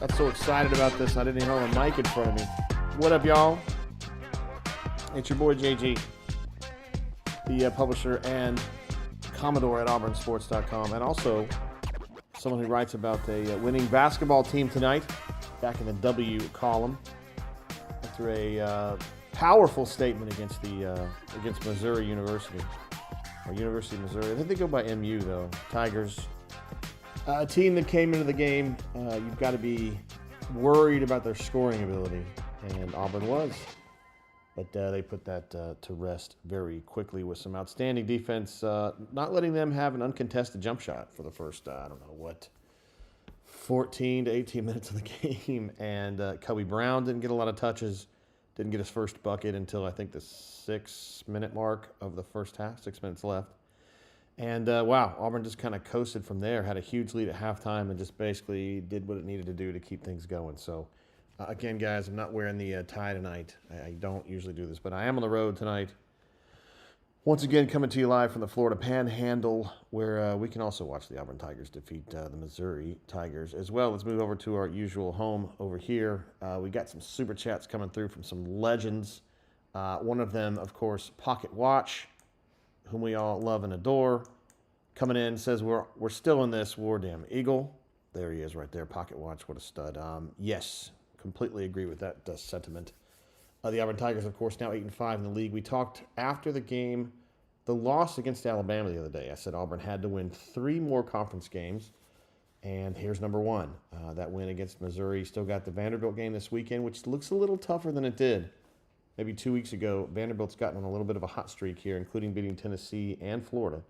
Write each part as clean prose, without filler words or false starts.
Got so excited about this, I didn't even have a mic in front of me. What up, y'all? It's your boy JG, the publisher and Commodore at auburnsports.com, and also someone who writes about a winning basketball team tonight, back in the W column, after a powerful statement against Missouri University, or University of Missouri. I think they go by MU, though. Tigers, a team that came into the game, you've got to be worried about their scoring ability, and Auburn was. But they put that to rest very quickly with some outstanding defense, not letting them have an uncontested jump shot for the first, 14 to 18 minutes of the game. And Kobe Brown didn't get a lot of touches, didn't get his first bucket until I think the 6-minute mark of the first half, 6 minutes left. And wow, Auburn just kind of coasted from there, had a huge lead at halftime, and just basically did what it needed to do to keep things going. So, again, guys, I'm not wearing the tie tonight. I don't usually do this, but I am on the road tonight. Once again, coming to you live from the Florida Panhandle, where we can also watch the Auburn Tigers defeat the Missouri Tigers as well. Let's move over to our usual home over here. We got some super chats coming through from some legends. One of them, of course, Pocket Watch, whom we all love and adore, coming in, says we're still in this war damn Eagle. There he is right there, Pocket Watch. What a stud. Yes. Completely agree with that sentiment. The Auburn Tigers, of course, now 8-5 in the league. We talked after the game, the loss against Alabama the other day. I said Auburn had to win 3 more conference games, and here's number 1. That win against Missouri. Still got the Vanderbilt game this weekend, which looks a little tougher than it did maybe 2 weeks ago. Vanderbilt's gotten on a little bit of a hot streak here, including beating Tennessee and Florida.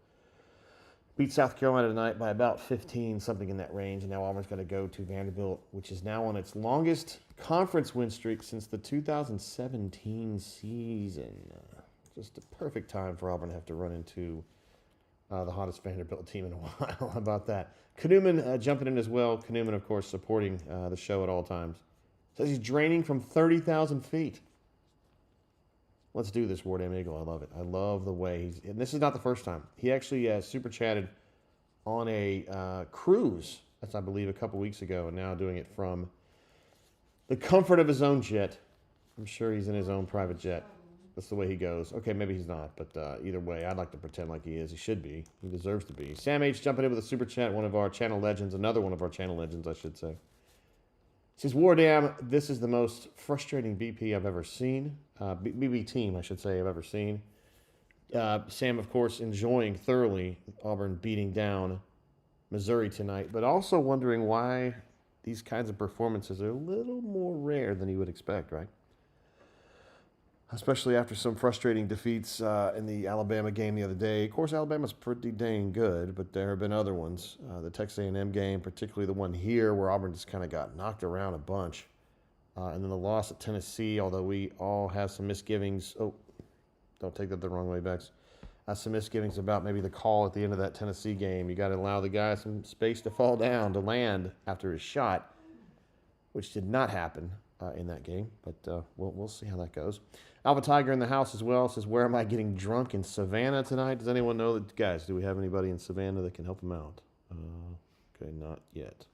Beat South Carolina tonight by about 15, something in that range, and now Auburn's got to go to Vanderbilt, which is now on its longest conference win streak since the 2017 season. Just a perfect time for Auburn to have to run into the hottest Vanderbilt team in a while. How about that? Knuman jumping in as well. Knuman, of course, supporting the show at all times. Says he's draining from 30,000 feet. Let's do this, War Damn Eagle. I love it. I love the way he's... And this is not the first time. He actually super chatted on a cruise, that's, I believe, a couple weeks ago, and now doing it from the comfort of his own jet. I'm sure he's in his own private jet. That's the way he goes. Okay, maybe he's not, but either way, I'd like to pretend like he is. He should be. He deserves to be. Sam H. jumping in with a super chat, one of our channel legends, another one of our channel legends, I should say. Says, War Damn, this is the most frustrating BP I've ever seen. BB team, I should say, I've ever seen. Sam, of course, enjoying thoroughly Auburn beating down Missouri tonight, but also wondering why these kinds of performances are a little more rare than you would expect, right? Especially after some frustrating defeats in the Alabama game the other day. Of course, Alabama's pretty dang good, but there have been other ones. The Texas A&M game, particularly the one here where Auburn just kind of got knocked around a bunch. And then the loss at Tennessee, although we all have some misgivings. Oh, don't take that the wrong way, Bex. Some misgivings about maybe the call at the end of that Tennessee game. You got to allow the guy some space to fall down, to land after his shot, which did not happen in that game. But we'll see how that goes. Alpha Tiger in the house as well says, where am I getting drunk in Savannah tonight? Does anyone know that? Guys, do we have anybody in Savannah that can help him out? Okay, not yet.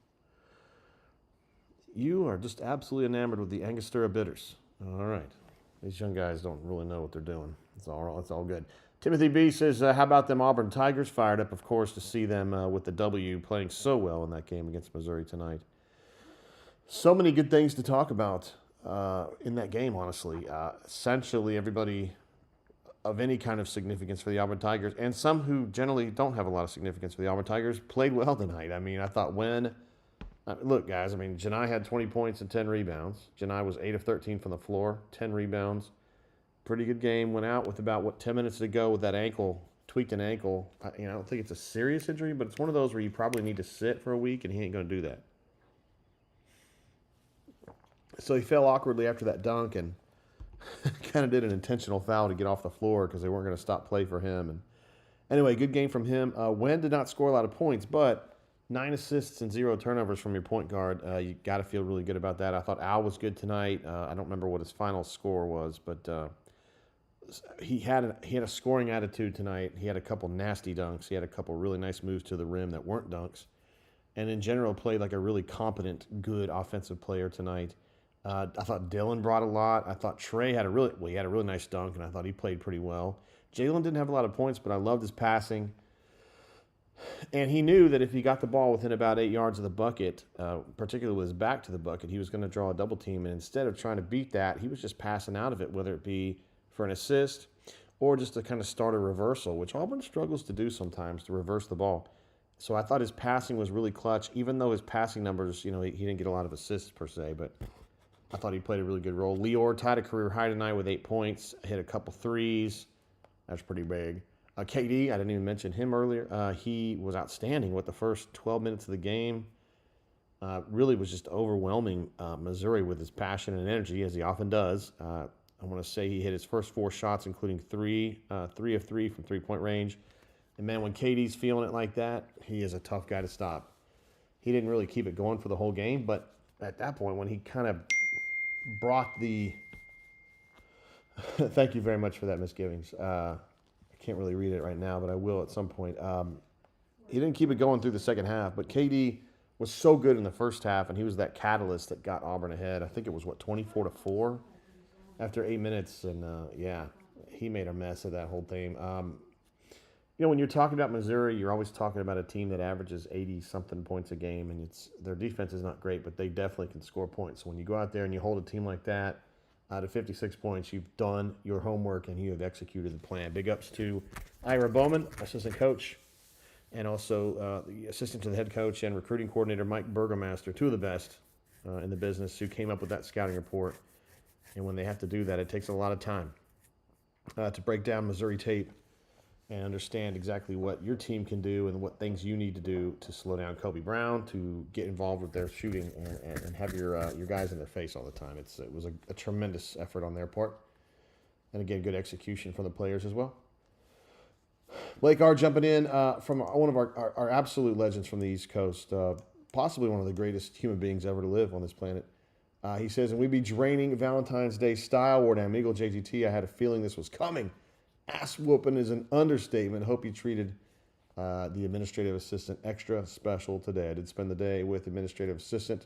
You are just absolutely enamored with the Angostura bitters. All right. These young guys don't really know what they're doing. It's all good. Timothy B says, how about them Auburn Tigers? Fired up, of course, to see them with the W playing so well in that game against Missouri tonight. So many good things to talk about in that game, honestly. Essentially, everybody of any kind of significance for the Auburn Tigers, and some who generally don't have a lot of significance for the Auburn Tigers, played well tonight. I mean, I thought look, guys, I mean, Janai had 20 points and 10 rebounds. Janai was 8 of 13 from the floor, 10 rebounds. Pretty good game. Went out with about, 10 minutes to go with that ankle, tweaked an ankle. I don't think it's a serious injury, but it's one of those where you probably need to sit for a week, and he ain't going to do that. So he fell awkwardly after that dunk and kind of did an intentional foul to get off the floor because they weren't going to stop play for him. And anyway, good game from him. Wen did not score a lot of points, but 9 assists and 0 turnovers from your point guard. You got to feel really good about that. I thought Al was good tonight. I don't remember what his final score was, but he had a scoring attitude tonight. He had a couple nasty dunks. He had a couple really nice moves to the rim that weren't dunks. And in general, played like a really competent, good offensive player tonight. I thought Dylan brought a lot. I thought Trey had a really nice dunk, and I thought he played pretty well. Jalen didn't have a lot of points, but I loved his passing. And he knew that if he got the ball within about 8 yards of the bucket, particularly with his back to the bucket, he was going to draw a double team. And instead of trying to beat that, he was just passing out of it, whether it be for an assist or just to kind of start a reversal, which Auburn struggles to do sometimes, to reverse the ball. So I thought his passing was really clutch, even though his passing numbers, he didn't get a lot of assists per se, but I thought he played a really good role. Lior tied a career high tonight with 8 points, hit a couple threes. That's pretty big. KD, I didn't even mention him earlier. He was outstanding with the first 12 minutes of the game. Really was just overwhelming Missouri with his passion and energy, as he often does. I want to say he hit his first 4 shots, including 3 of 3 from three-point range. And, man, when KD's feeling it like that, he is a tough guy to stop. He didn't really keep it going for the whole game, but at that point when he kind of brought the – thank you very much for that, Misgivings. I can't really read it right now, but I will at some point. He didn't keep it going through the second half, but KD was so good in the first half, and he was that catalyst that got Auburn ahead. I think it was, 24-4 after 8 minutes, and, he made a mess of that whole thing. When you're talking about Missouri, you're always talking about a team that averages 80-something points a game, and their defense is not great, but they definitely can score points. So when you go out there and you hold a team like that out of 56 points, you've done your homework and you have executed the plan. Big ups to Ira Bowman, assistant coach, and also the assistant to the head coach and recruiting coordinator Mike Burgomaster, two of the best in the business, who came up with that scouting report. And when they have to do that, it takes a lot of time to break down Missouri tape and understand exactly what your team can do and what things you need to do to slow down Kobe Brown, to get involved with their shooting and have your guys in their face all the time. It was a tremendous effort on their part. And again, good execution from the players as well. Blake R. jumping in from one of our absolute legends from the East Coast, possibly one of the greatest human beings ever to live on this planet. He says, and we be draining Valentine's Day style, War Damn Eagle JGT. I had a feeling this was coming. Ass whooping is an understatement. Hope you treated the administrative assistant extra special today. I did spend the day with administrative assistant.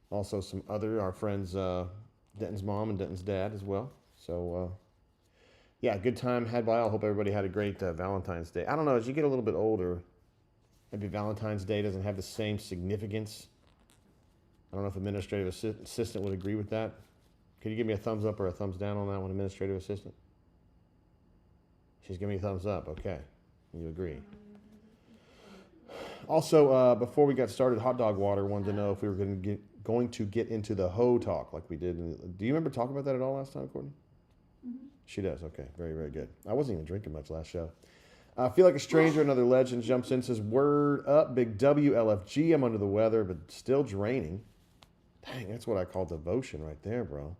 Also our friends, Denton's mom and Denton's dad as well. So, good time had by all. Hope everybody had a great Valentine's Day. I don't know, as you get a little bit older, maybe Valentine's Day doesn't have the same significance. I don't know if administrative assistant would agree with that. Could you give me a thumbs up or a thumbs down on that one, administrative assistant? She's giving me a thumbs up. Okay. You agree. Also, before we got started, Hot Dog Water wanted to know if we were going to get into the hoe talk like we did. Do you remember talking about that at all last time, Courtney? Mm-hmm. She does. Okay. Very, very good. I wasn't even drinking much last show. I feel like a stranger. Another legend jumps in and says, word up, big WLFG. I'm under the weather, but still draining. Dang, that's what I call devotion right there, bro.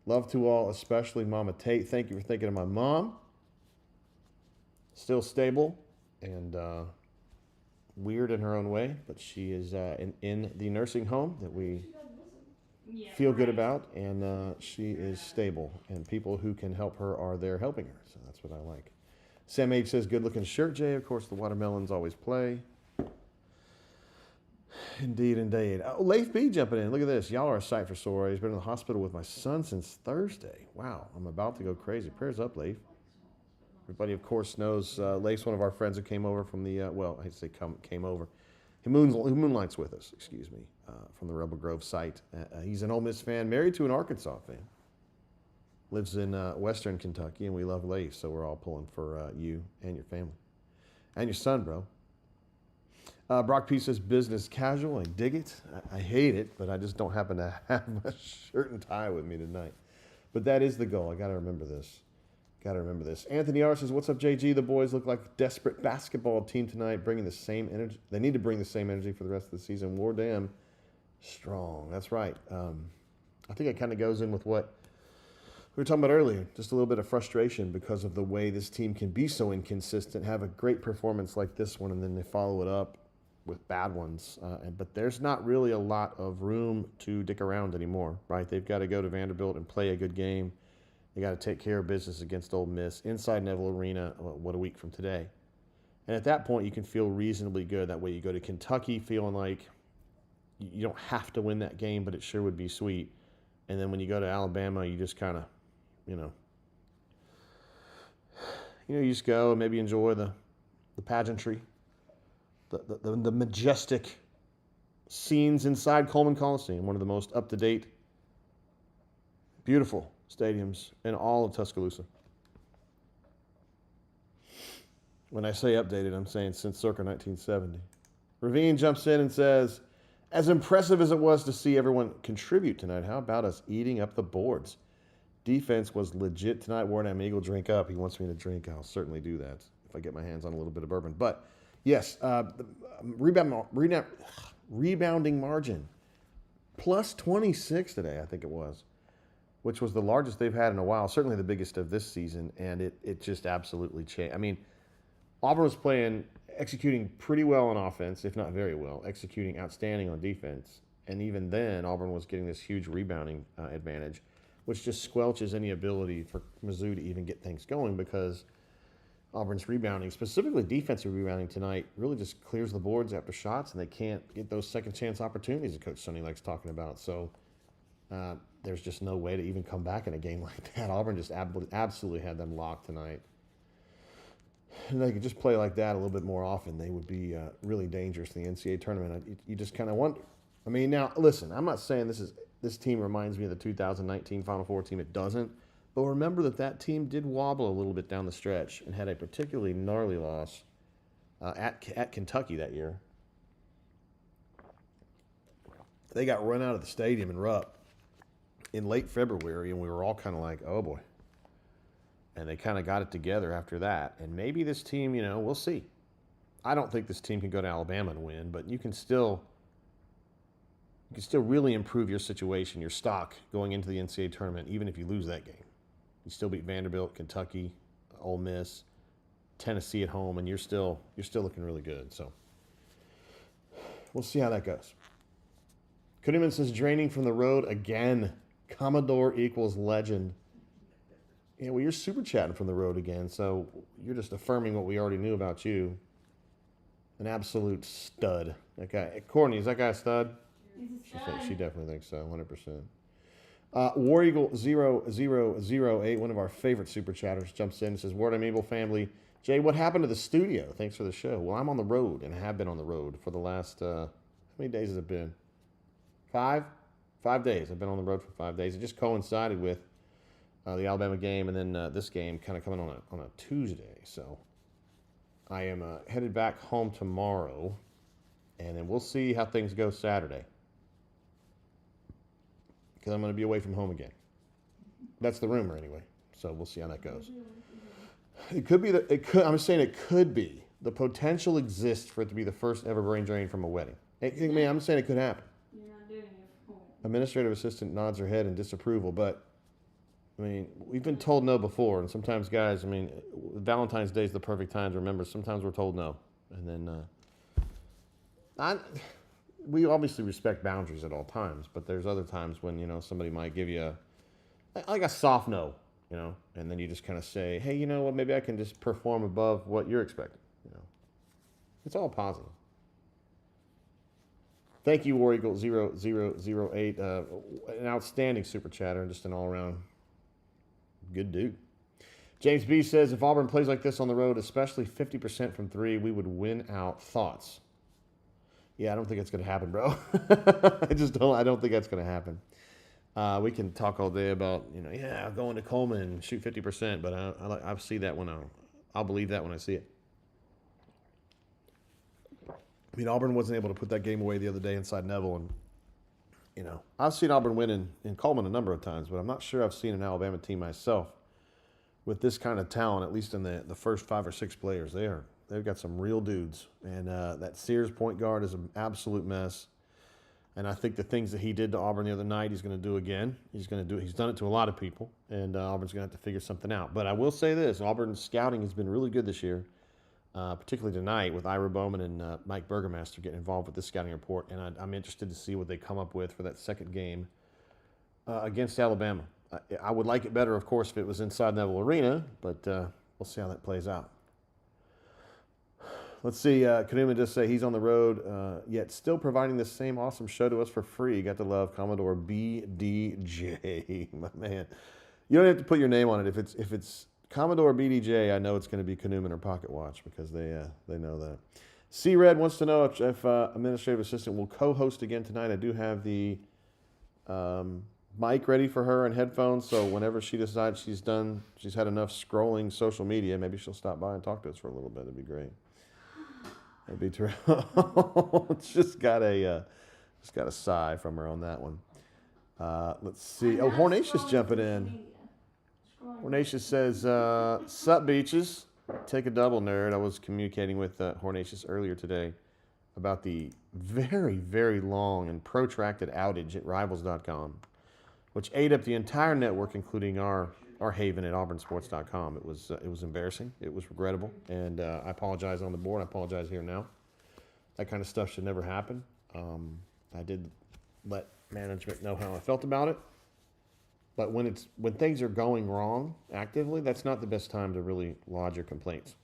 Love to all, especially Mama Tate. Thank you for thinking of my mom. Still stable and weird in her own way, but she is in the nursing home that we feel good about, and she is stable, and people who can help her are there helping her, so that's what I like. Sam H. says, good-looking shirt, Jay. Of course, the watermelons always play. Indeed. Oh, Leif B jumping in. Look at this. Y'all are a sight for sore eyes. Been in the hospital with my son since Thursday. Wow, I'm about to go crazy. Prayers up, Leif. Everybody, of course, knows Leif's one of our friends who came over from the, I hate to say came over. He moonlights with us, from the Rebel Grove site. He's an Ole Miss fan, married to an Arkansas fan. Lives in western Kentucky, and we love Leif, so we're all pulling for you and your family. And your son, bro. Brock P says, business casual. I dig it. I hate it, but I just don't happen to have my shirt and tie with me tonight. But that is the goal. I got to remember this. Anthony R. says, what's up, JG? The boys look like a desperate basketball team tonight, bringing the same energy. They need to bring the same energy for the rest of the season. War damn strong. That's right. I think it kind of goes in with what we were talking about earlier, just a little bit of frustration because of the way this team can be so inconsistent, have a great performance like this one, and then they follow it up with bad ones. But there's not really a lot of room to dick around anymore, right? They've got to go to Vanderbilt and play a good game. They got to take care of business against Ole Miss inside Neville Arena, a week from today. And at that point, you can feel reasonably good. That way you go to Kentucky feeling like you don't have to win that game, but it sure would be sweet. And then when you go to Alabama, you just kind of, you just go and maybe enjoy the pageantry the majestic scenes inside Coleman Coliseum, one of the most up-to-date, beautiful stadiums in all of Tuscaloosa. When I say updated, I'm saying since circa 1970. Ravine jumps in and says, as impressive as it was to see everyone contribute tonight, how about us eating up the boards? Defense was legit tonight. Warren Eagle, drink up. He wants me to drink. I'll certainly do that if I get my hands on a little bit of bourbon. But, yes, rebounding margin. Plus 26 today, I think it was, which was the largest they've had in a while, certainly the biggest of this season, and it just absolutely changed. I mean, Auburn was executing pretty well on offense, if not very well, executing outstanding on defense. And even then, Auburn was getting this huge rebounding advantage, which just squelches any ability for Mizzou to even get things going because Auburn's rebounding, specifically defensive rebounding tonight, really just clears the boards after shots, and they can't get those second chance opportunities that Coach Sonny likes talking about. So there's just no way to even come back in a game like that. Auburn just absolutely had them locked tonight. And they could just play like that a little bit more often, they would be really dangerous in the NCAA tournament. You just kind of wonder. I mean, now, listen, I'm not saying this team reminds me of the 2019 Final Four team. It doesn't. But remember that team did wobble a little bit down the stretch and had a particularly gnarly loss at Kentucky that year. They got run out of the stadium in Rupp in late February, and we were all kind of like, oh, boy. And they kind of got it together after that. And maybe this team, we'll see. I don't think this team can go to Alabama and win, but you can still really improve your situation, your stock going into the NCAA tournament, even if you lose that game. You still beat Vanderbilt, Kentucky, Ole Miss, Tennessee at home, and you're still looking really good. So we'll see how that goes. Kudiman says draining from the road again. Commodore equals legend. Yeah, well, you're super chatting from the road again, so you're just affirming what we already knew about you. An absolute stud. Okay, Courtney, is that guy a stud? She definitely thinks so, 100%. War Eagle 0008, one of our favorite super chatters, jumps in and says, Ward Amiable family. Jay, what happened to the studio? Thanks for the show. Well, I'm on the road, and I have been on the road for the last, how many days has it been? 5? 5 days. I've been on the road for 5 days. It just coincided with the Alabama game, and then this game kind of coming on a Tuesday. So I am headed back home tomorrow, and then we'll see how things go Saturday, because I'm going to be away from home again. That's the rumor anyway. So we'll see how that goes. It could be I'm saying it could be. The potential exists for it to be the first ever brain drain from a wedding. I'm saying it could happen. You're not doing it. Administrative assistant nods her head in disapproval, but I mean, we've been told no before, and sometimes, guys, Valentine's Day is the perfect time to remember. Sometimes we're told no, and then we obviously respect boundaries at all times, but there's other times when somebody might give you a soft no, and then you just kind of say, hey, you know what? Maybe I can just perform above what you're expecting. It's all positive. Thank you, War Eagle 0008, an outstanding super chatter and just an all around good dude. James B says, if Auburn plays like this on the road, especially 50% from 3, we would win out. Thoughts? Yeah, I don't think it's going to happen, bro. I don't think that's going to happen. We can talk all day about, going to Coleman and shoot 50%, but I see that I'll believe that when I see it. Auburn wasn't able to put that game away the other day inside Neville, and I've seen Auburn win in Coleman a number of times, but I'm not sure I've seen an Alabama team myself with this kind of talent, at least in the first 5 or 6 players. They've got some real dudes, and that Sears point guard is an absolute mess. And I think the things that he did to Auburn the other night, he's going to do again. He's done it to a lot of people, and Auburn's going to have to figure something out. But I will say this: Auburn's scouting has been really good this year. Particularly tonight with Ira Bowman and Mike Burgermaster getting involved with this scouting report. And I'm interested to see what they come up with for that second game against Alabama. I would like it better, of course, if it was inside Neville Arena, but we'll see how that plays out. Let's see. Kanuma just say he's on the road, yet still providing the same awesome show to us for free. Got to love Commodore BDJ, my man. You don't have to put your name on it. If it's Commodore BDJ, I know it's going to be Kanuma or Pocket Watch because they know that. C-Red wants to know if administrative assistant will co-host again tonight. I do have the mic ready for her and headphones, so whenever she decides she's done, she's had enough scrolling social media, maybe she'll stop by and talk to us for a little bit. It'd be great. That'd be terrible. It's just got a sigh from her on that one. Let's see. Oh, Hornatius jumping in. Hornatius says, "Sup, beaches? Take a double, nerd." I was communicating with Hornatius earlier today about the very, very long and protracted outage at Rivals.com, which ate up the entire network, including our haven at AuburnSports.com. It was embarrassing. It was regrettable, and I apologize on the board. I apologize here now. That kind of stuff should never happen. I did let management know how I felt about it, but when things are going wrong actively, that's not the best time to really lodge your complaints.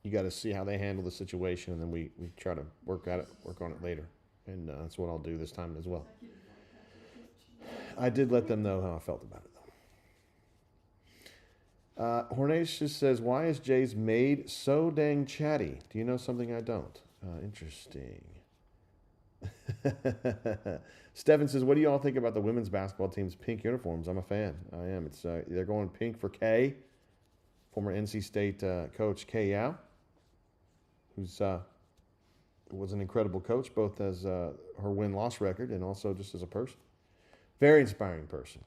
You got to see how they handle the situation, and then we try to work on it later, and that's what I'll do this time as well. I did let them know how I felt about it, though. Hornatius says, "Why is Jay's maid so dang chatty? Do you know something I don't?" Interesting. Stefan says, "What do you all think about the women's basketball team's pink uniforms?" I'm a fan. I am. It's they're going pink for Kay, former NC State coach Kay Yao, who's was an incredible coach, both as her win-loss record and also just as a person. Very inspiring person.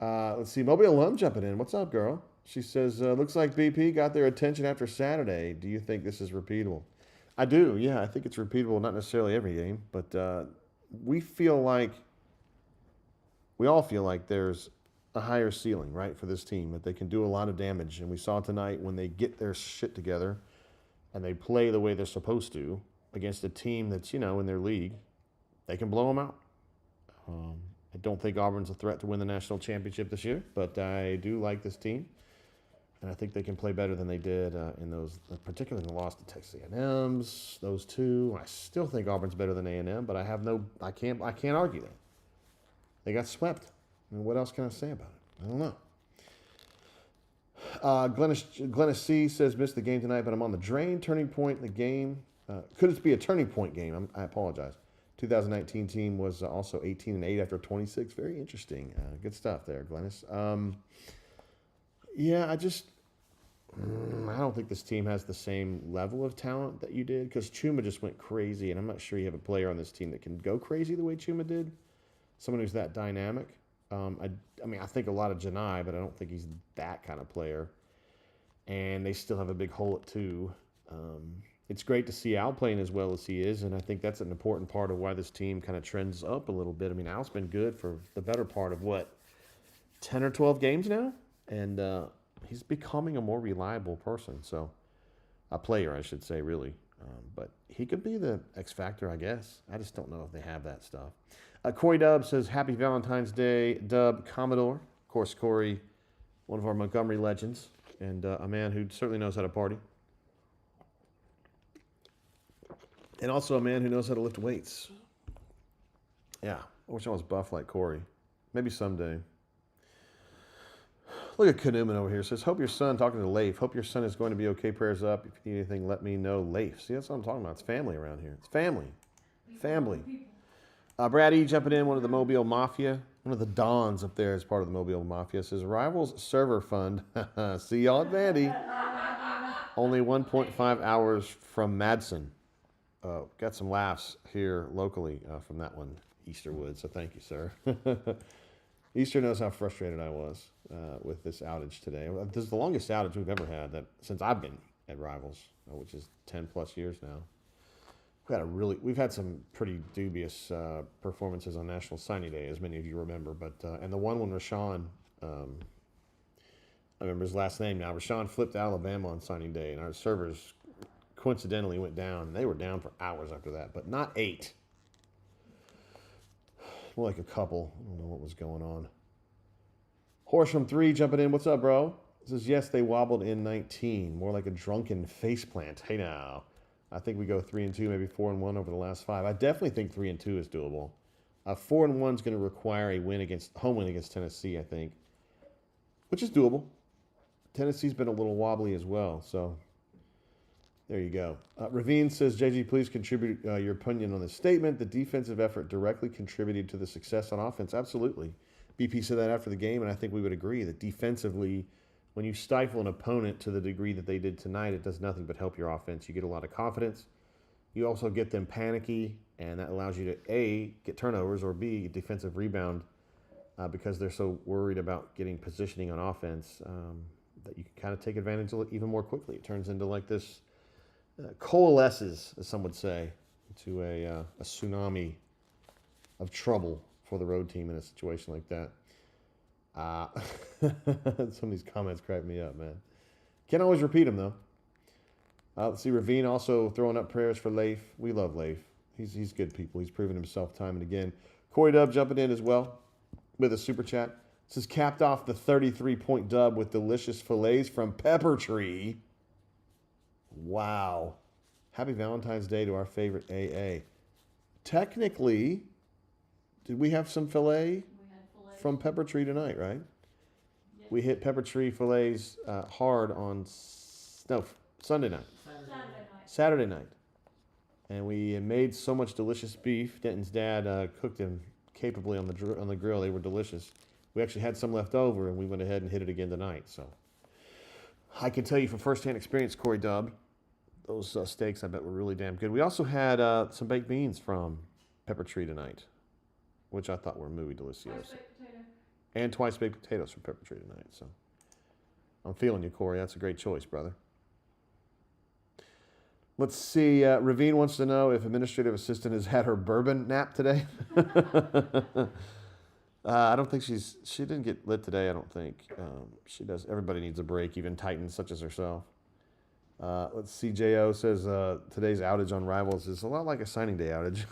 Let's see. Mobile alum jumping in. What's up, girl? She says, "Looks like BP got their attention after Saturday. Do you think this is repeatable?" I do. Yeah, I think it's repeatable. Not necessarily every game, but we all feel like there's a higher ceiling, right, for this team, that they can do a lot of damage. And we saw tonight when they get their shit together and they play the way they're supposed to against a team that's, in their league, they can blow them out. I don't think Auburn's a threat to win the national championship this year, but I do like this team, and I think they can play better than they did in those, particularly in the loss to Texas A&M's. Those two, I still think Auburn's better than A&M, but I can't argue that. They got swept. I mean, what else can I say about it? I don't know. Glennis C says, "Missed the game tonight, but I'm on the drain. Turning point in the game. Could it be a turning point game? I apologize. 2019 team was also 18-8 after 26. Very interesting. Good stuff there, Glennis. Yeah, I don't think this team has the same level of talent that you did, because Chuma just went crazy, and I'm not sure you have a player on this team that can go crazy the way Chuma did. Someone who's that dynamic. I think a lot of Janai, but I don't think he's that kind of player. And they still have a big hole at 2. It's great to see Al playing as well as he is, and I think that's an important part of why this team kind of trends up a little bit. I mean, Al's been good for the better part of, 10 or 12 games now? And he's becoming a more reliable person. So, a player, I should say, really. But he could be the X factor, I guess. I just don't know if they have that stuff. Corey Dub says, "Happy Valentine's Day, Dub Commodore." Of course, Corey, one of our Montgomery legends, and a man who certainly knows how to party. And also a man who knows how to lift weights. Yeah, I wish I was buff like Corey. Maybe someday. Look at Kanuman over here. Says, "Hope your son," talking to Leif, "hope your son is going to be okay. Prayers up. If you need anything, let me know." Leif. See, that's what I'm talking about. It's family around here. It's family. Family. Brad E. jumping in, one of the Mobile Mafia. One of the Dons up there as part of the Mobile Mafia. Says, "Rivals server fund." See y'all at Vandy. Only 1.5 hours from Madsen. Got some laughs here locally from that one, Easterwood. So thank you, sir. Easter knows how frustrated I was with this outage today. This is the longest outage we've ever had since I've been at Rivals, which is 10 plus years now. We've had some pretty dubious performances on National Signing Day, as many of you remember. But and the one when Rashawn, I remember his last name now. Rashawn flipped Alabama on signing day, and our servers coincidentally went down. And they were down for hours after that, but not 8. More like a couple. I don't know what was going on. Horsham 3 jumping in. What's up, bro? Says, "Yes, they wobbled in 19. More like a drunken faceplant." Hey now. I think we go 3-2, maybe 4-1 over the last 5. I definitely think 3-2 is doable. 4-1 is going to require a home win against Tennessee, I think, which is doable. Tennessee's been a little wobbly as well, so There you go. Ravine says, JG, please contribute your opinion on this statement. The defensive effort directly contributed to the success on offense. Absolutely. BP said that after the game, and I think we would agree that defensively, when you stifle an opponent to the degree that they did tonight, it does nothing but help your offense. You get a lot of confidence. You also get them panicky, and that allows you to, A, get turnovers, or B, defensive rebound because they're so worried about getting positioning on offense that you can kind of take advantage of it even more quickly. It turns into like this coalesces, as some would say, into a tsunami of trouble for the road team in a situation like that. Some of these comments crack me up, man. Can't always repeat them, though. Let's see, Ravine also throwing up prayers for Leif. We love Leif. He's good people. He's proven himself time and again. Corey Dub jumping in as well with a super chat. This is capped off the 33-point dub with delicious fillets from Pepper Tree. Wow. Happy Valentine's Day to our favorite AA. Technically, did we have some filet from Pepper Tree tonight, right? Yep. We hit Pepper Tree fillets hard on Sunday night. Saturday night. And we made so much delicious beef. Denton's dad cooked them capably on the grill. They were delicious. We actually had some left over, and we went ahead and hit it again tonight. So I can tell you from firsthand experience, Corey Dub, those steaks I bet were really damn good. We also had some baked beans from Pepper Tree tonight, which I thought were muy delicioso. Twice baked potato. And twice baked potatoes from Pepper Tree tonight. So I'm feeling you, Corey. That's a great choice, brother. Let's see. Ravine wants to know if administrative assistant has had her bourbon nap today. I don't think she didn't get lit today. I don't think she does. Everybody needs a break, even Titans such as herself. Let's see. Jo says today's outage on Rivals is a lot like a signing day outage.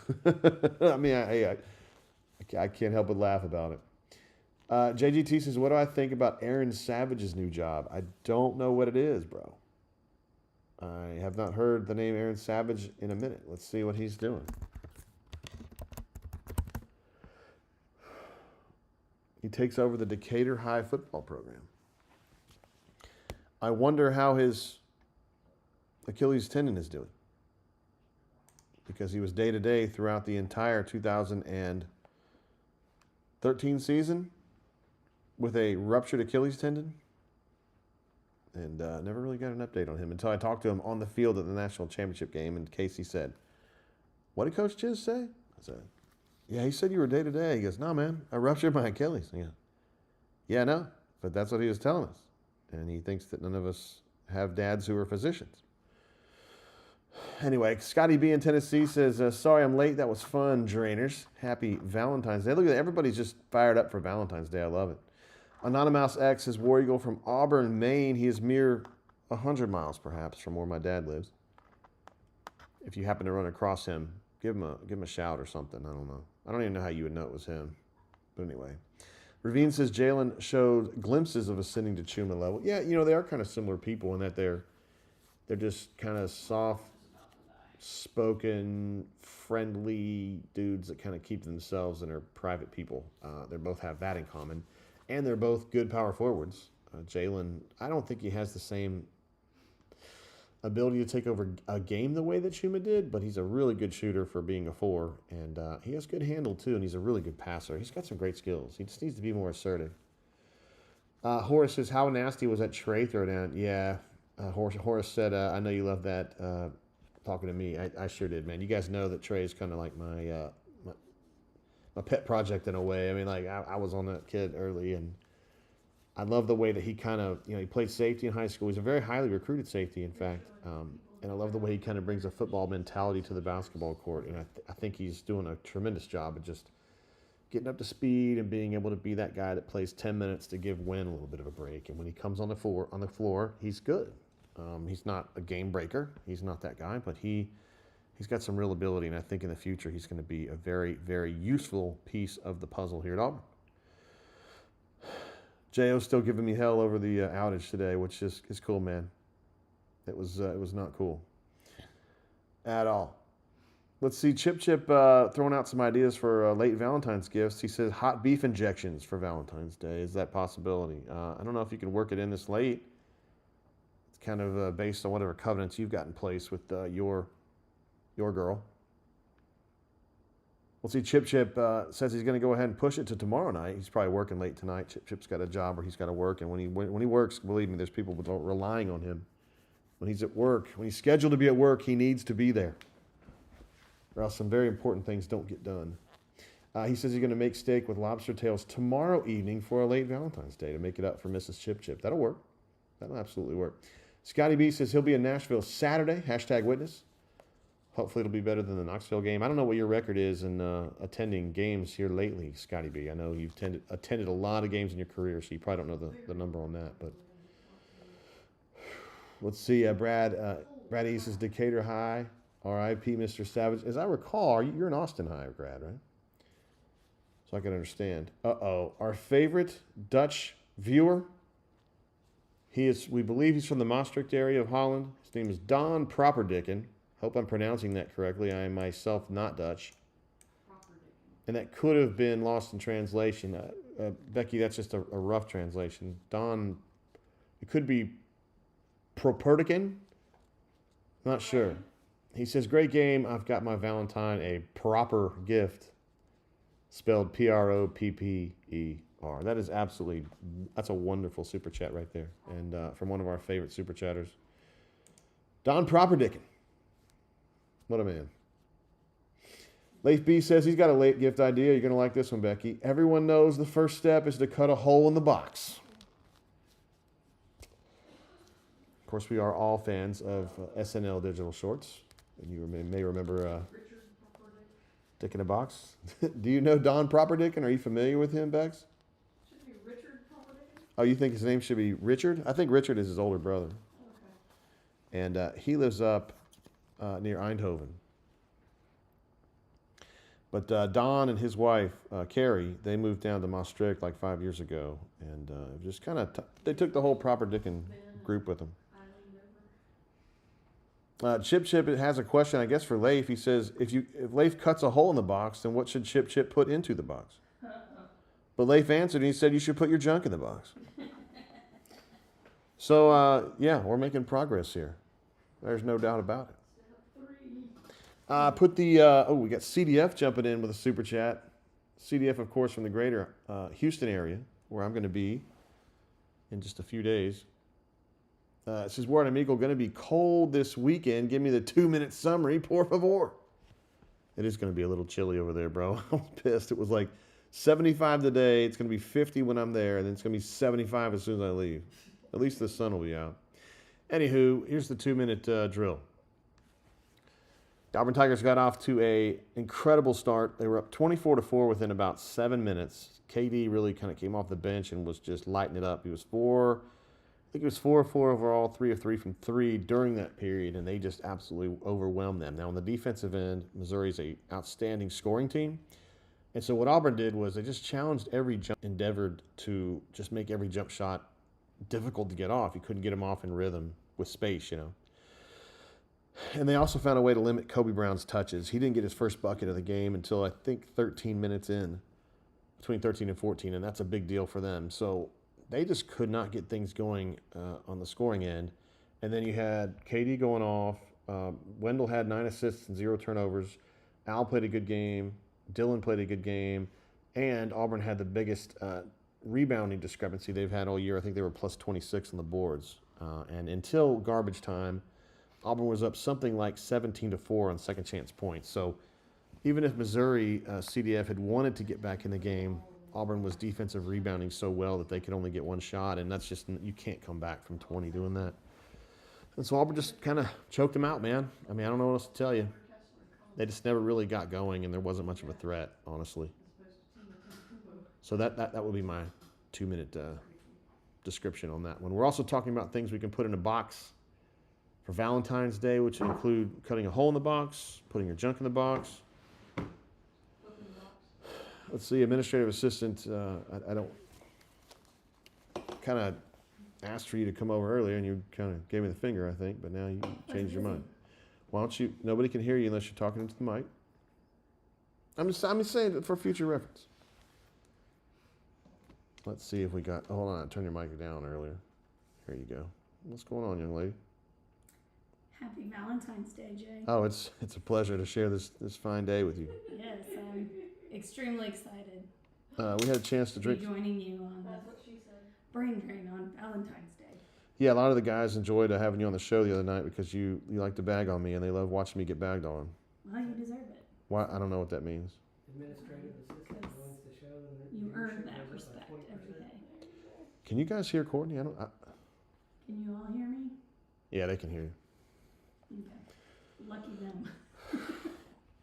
I mean, I can't help but laugh about it. JGT says, what do I think about Aaron Savage's new job? I don't know what it is, bro. I have not heard the name Aaron Savage in a minute. Let's see what he's doing. He takes over the Decatur High football program. I wonder how his Achilles tendon is doing, because he was day-to-day throughout the entire 2013 season with a ruptured Achilles tendon, and never really got an update on him until I talked to him on the field at the national championship game, and Casey said, what did Coach Chiz say? I said, yeah, he said you were day-to-day. He goes, no, man, I ruptured my Achilles. I go, yeah, no, but that's what he was telling us, and he thinks that none of us have dads who are physicians. Anyway, Scotty B in Tennessee says, sorry I'm late. That was fun, Drainers. Happy Valentine's Day. Look at that. Everybody's just fired up for Valentine's Day. I love it. Anonymous X is War Eagle from Auburn, Maine. He is mere 100 miles, perhaps, from where my dad lives. If you happen to run across him, give him a shout or something. I don't know. I don't even know how you would know it was him. But anyway. Ravine says Jalen showed glimpses of ascending to Chuma level. Yeah, you know, they are kind of similar people in that they're just kind of soft-spoken, friendly dudes that kind of keep themselves and are private people. They both have that in common. And they're both good power forwards. Jalen, I don't think he has the same ability to take over a game the way that Chuma did, but he's a really good shooter for being a 4. And he has good handle, too, and he's a really good passer. He's got some great skills. He just needs to be more assertive. Horace says, how nasty was that Trey throwdown? Yeah, Horace said, I know you love that. Talking to me, I sure did, man. You guys know that Trey is kind of like my pet project in a way. I mean, like, I was on that kid early, and I love the way that he kind of, he played safety in high school. He's a very highly recruited safety, in fact. And I love the way he kind of brings a football mentality to the basketball court. And I think he's doing a tremendous job of just getting up to speed and being able to be that guy that plays 10 minutes to give Wynn a little bit of a break. And when he comes on the floor, he's good. He's not a game breaker. He's not that guy, but he's got some real ability, and I think in the future he's going to be a very, very useful piece of the puzzle here at Auburn. J.O.'s still giving me hell over the outage today, which is cool, man. It was not cool at all. Let's see, Chip throwing out some ideas for late Valentine's gifts. He says hot beef injections for Valentine's Day. Is that a possibility? I don't know if you can work it in this late. kind of based on whatever covenants you've got in place with your girl. We'll see. Chip says he's going to go ahead and push it to tomorrow night. He's probably working late tonight. Chip's got a job where he's got to work, and when he works, believe me, there's people relying on him. When he's at work, when he's scheduled to be at work, he needs to be there, or else some very important things don't get done. He says he's going to make steak with lobster tails tomorrow evening for a late Valentine's Day to make it up for Mrs. Chip. That'll work. That'll absolutely work. Scotty B says he'll be in Nashville Saturday. #witness. Hopefully it'll be better than the Knoxville game. I don't know what your record is in attending games here lately, Scotty B. I know you've attended a lot of games in your career, so you probably don't know the number on that. But let's see. Brad East is Decatur High. R.I.P. Mr. Savage. As I recall, you're an Austin High grad, right? So I can understand. Our favorite Dutch viewer. We believe he's from the Maastricht area of Holland. His name is Don Propperdicken. Hope I'm pronouncing that correctly. I am myself not Dutch. And that could have been lost in translation. Becky, that's just a rough translation. Don, it could be Properdicken. Not sure. He says, great game. I've got my Valentine a proper gift. Spelled Propper. That is that's a wonderful super chat right there. And from one of our favorite super chatters, Don Propperdicken. What a man. Leif B says he's got a late gift idea. You're going to like this one, Becky. Everyone knows the first step is to cut a hole in the box. Of course, we are all fans of SNL digital shorts. And you may remember Dick in a Box. Do you know Don Propperdicken? Are you familiar with him, Bex? Should be Richard Propperdicken. Oh, you think his name should be Richard? I think Richard is his older brother. Okay. And he lives up near Eindhoven. But Don and his wife, Carrie, they moved down to Maastricht like 5 years ago. And just kind of, they took the whole Propperdicken group with them. Chip has a question, I guess, for Leif. He says, if Leif cuts a hole in the box, then what should Chip put into the box? But Leif answered, and he said, you should put your junk in the box. So, yeah, we're making progress here. There's no doubt about it. We got CDF jumping in with a super chat. CDF, of course, from the greater Houston area, where I'm going to be in just a few days. It says, Word Amigo, going to be cold this weekend. Give me the 2-minute summary, por favor. It is going to be a little chilly over there, bro. I was pissed. It was like 75 today. It's going to be 50 when I'm there, and then it's going to be 75 as soon as I leave. At least the sun will be out. Anywho, here's the 2-minute drill. The Auburn Tigers got off to an incredible start. They were up 24-4 within about 7 minutes. KD really kind of came off the bench and was just lighting it up. He was 4 of 4 overall, 3 of 3 from 3 during that period, and they just absolutely overwhelmed them. Now, on the defensive end, Missouri's an outstanding scoring team. And so what Auburn did was they just challenged every jump, endeavored to just make every jump shot difficult to get off. You couldn't get them off in rhythm with space, you know. And they also found a way to limit Kobe Brown's touches. He didn't get his first bucket of the game until, I think, 13 minutes in, between 13 and 14, and that's a big deal for them. So they just could not get things going on the scoring end. And then you had KD going off. Wendell had 9 assists and 0 turnovers. Al played a good game. Dylan played a good game. And Auburn had the biggest rebounding discrepancy they've had all year. I think they were plus 26 on the boards. And until garbage time, Auburn was up something like 17-4 on second chance points. So even if Missouri CDF had wanted to get back in the game, Auburn was defensive rebounding so well that they could only get one shot, and that's just, you can't come back from 20 doing that. And so Auburn just kind of choked them out, man. I mean, I don't know what else to tell you. They just never really got going, and there wasn't much of a threat, honestly. So that would be my 2-minute description on that one. We're also talking about things we can put in a box for Valentine's Day, which include cutting a hole in the box, putting your junk in the box. Let's see, administrative assistant, I don't, kind of asked for you to come over earlier, and you kind of gave me the finger, I think, but now you changed your mind. Why don't you, nobody can hear you unless you're talking into the mic. I'm just saying it for future reference. Let's see if we got, hold on, I turned your mic down earlier. Here you go. What's going on, young lady? Happy Valentine's Day, Jay. Oh, it's a pleasure to share this fine day with you. Yes, I'm extremely excited We had a chance to to be drink. joining you on That's the what she said. brain drain on Valentine's Day. Yeah, a lot of the guys enjoyed having you on the show the other night because you like to bag on me, and they love watching me get bagged on. Well, you deserve it. Why? I don't know what that means. Administrative assistant joins the show. And You earn viewership that goes up respect by every 20%. day. Can you guys hear Courtney? I don't. Can you all hear me? Yeah, they can hear you. Okay. Lucky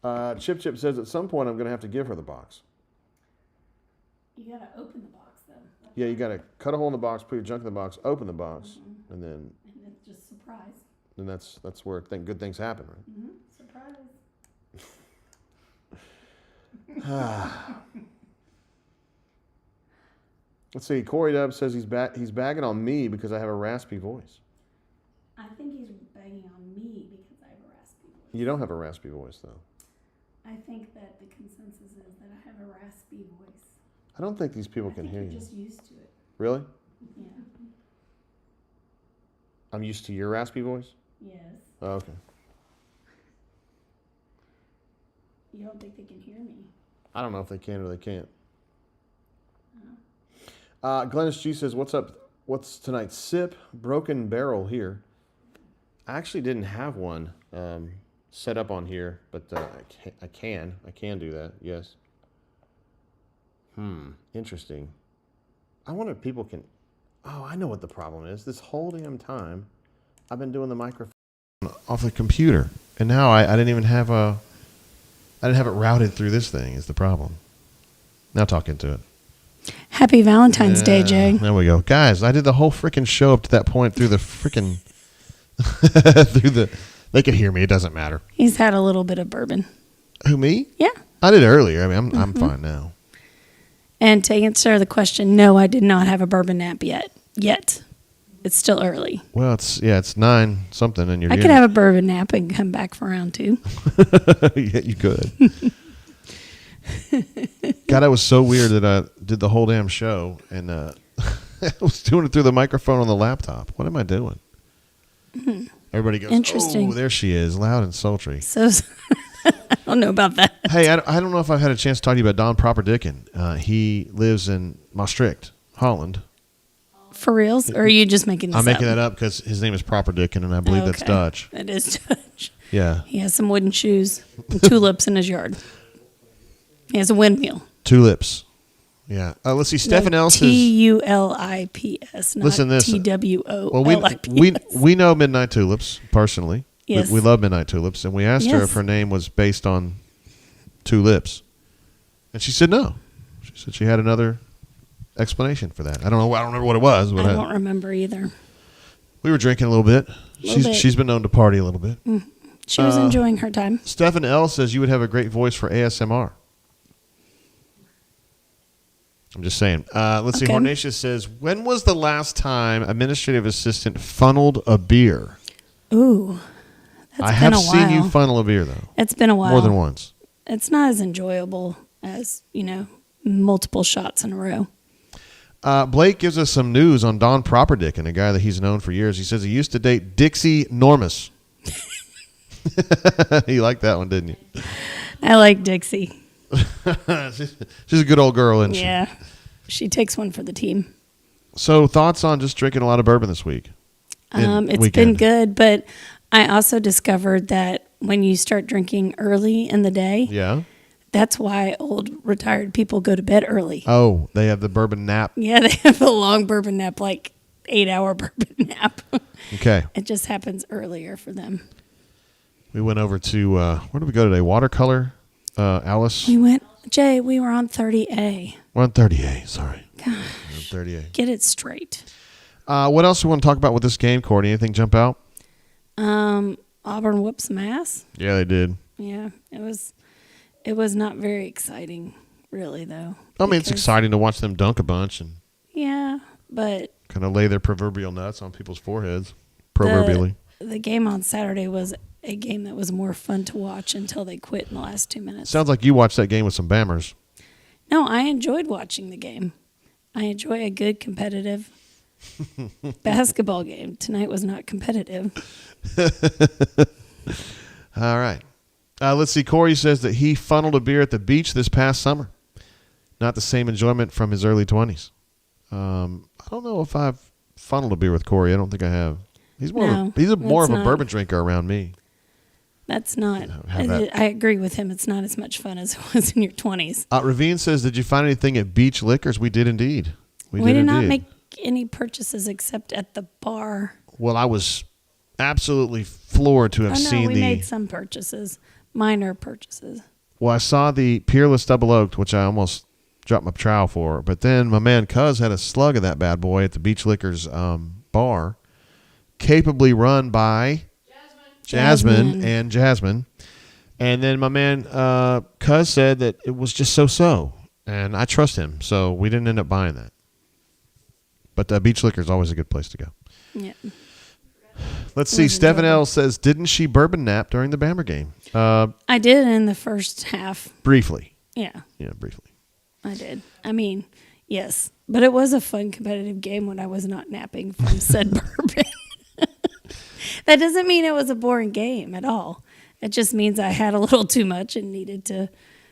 them. Chip says at some point I'm going to have to give her the box. You gotta open the box though. Yeah, you got to cut a hole in the box, put your junk in the box, open the box, Mhm. and then And it's just surprise. that's where good things happen, right? Mm-hmm. Surprise. Let's see. Corey Dub says he's bagging on me because I have a raspy voice. I think he's banging on me because I have a raspy voice. You don't have a raspy voice, though. I think that the consensus is that I have a raspy voice. I don't think these people I can think hear you're you. just used to it. Really? Yeah. I'm used to your raspy voice? Yes. Oh, okay. You don't think they can hear me? I don't know if they can or they can't. Oh. Glennis G says, what's up? What's tonight's sip? Broken Barrel here. I actually didn't have one set up on here, but I can do that, yes. Interesting. I wonder if people can... Oh, I know what the problem is. This whole damn time, I've been doing the microphone off the computer, and now I didn't even have I didn't have it routed through this thing is the problem. Now talk into it. Happy Valentine's Day, Jay. There we go. Guys, I did the whole freaking show up to that point through the freaking... They could hear me. It doesn't matter. He's had a little bit of bourbon. Who, me? Yeah. I did earlier. I mean, I'm fine now. And to answer the question, no, I did not have a bourbon nap yet. It's still early. Well, it's 9 something, and you're I here. could have a bourbon nap and come back for round 2. Yeah, you could. God, it was so weird that I did the whole damn show, and I was doing it through the microphone on the laptop. What am I doing? Everybody goes, Interesting. Oh, there she is, loud and sultry. So I don't know about that. Hey, I don't know if I've had a chance to talk to you about Don Properdicken. He lives in Maastricht, Holland. For reals? Or are you just making this up? I'm making that up because his name is Properdicken, and I believe that's Okay. Dutch. It is Dutch. Yeah. He has some wooden shoes and tulips in his yard. He has a windmill. Tulips. Yeah. Let's see. Stephen L says... Tulips, not Listen to this. TWOLIPS. We know Midnight Tulips personally. Yes. We love Midnight Tulips, and we asked her Yes. if her name was based on two lips, and she said no. She said she had another explanation for that. I don't know. I don't remember what it was. But I don't remember either. we were drinking a little bit. Bit. She's been known to party a little bit. She was enjoying her time. Stephen L says you would have a great voice for ASMR. I'm just saying. Let's see. Okay. Hornatius says, when was the last time administrative assistant funneled a beer? Ooh, that's I been have a while. seen you funnel a beer, though. It's been a while. More than once. It's not as enjoyable as, multiple shots in a row. Blake gives us some news on Don Properdicken, a guy that he's known for years. He says he used to date Dixie Normus. You liked that one, didn't you? I like Dixie. She's a good old girl, isn't she? Yeah. She takes one for the team. So thoughts on just drinking a lot of bourbon this week? It's been good, but I also discovered that when you start drinking early in the day, Yeah. that's why old retired people go to bed early. Oh, they have the bourbon nap. Yeah, they have a long bourbon nap, like 8-hour bourbon nap. Okay. It just happens earlier for them. We went over to, where did we go today? Watercolor? Alice? We were on 30A. We're on 30A, sorry. Gosh, We're on 30A. get it straight. What else do we want to talk about with this game, Courtney? Anything jump out? Auburn whooped some ass. Yeah, they did. Yeah, it was not very exciting, really, though. I mean, it's because- exciting to watch them dunk a bunch and Yeah, but kind of lay their proverbial nuts on people's foreheads. Proverbially. the game on Saturday was a game that was more fun to watch until they quit in the last 2 minutes. Sounds like you watched that game with some Bammers. No, I enjoyed watching the game. I enjoy a good competitive basketball game. Tonight was not competitive. All right. Let's see. Corey says that he funneled a beer at the beach this past summer. Not the same enjoyment from his early 20s. I don't know if I've funneled a beer with Corey. I don't think I have. He's more No, more of a that's bourbon drinker around me. That's not. Have that. I agree with him. It's not as much fun as it was in your 20s. Ravine says, did you find anything at Beach Liquors? We did indeed. We did not make any purchases except at the bar. Well, I was absolutely floored to have seen we made some purchases, minor purchases. Well, I saw the Peerless Double Oaked, which I almost dropped my trowel for. But then my man Cuz had a slug of that bad boy at the Beach Liquors bar, capably run by Jasmine. And then my man Cuz said that it was just so-so. And I trust him, so we didn't end up buying that. But Beach Liquor is always a good place to go. Yeah. Let's see. Stephen L. says, didn't she bourbon nap during the Bammer game? I did in the first half. Briefly. Yeah. Yeah, briefly. I did. I mean, yes. But it was a fun competitive game when I was not napping from said bourbon. That doesn't mean it was a boring game at all. It just means I had a little too much and needed to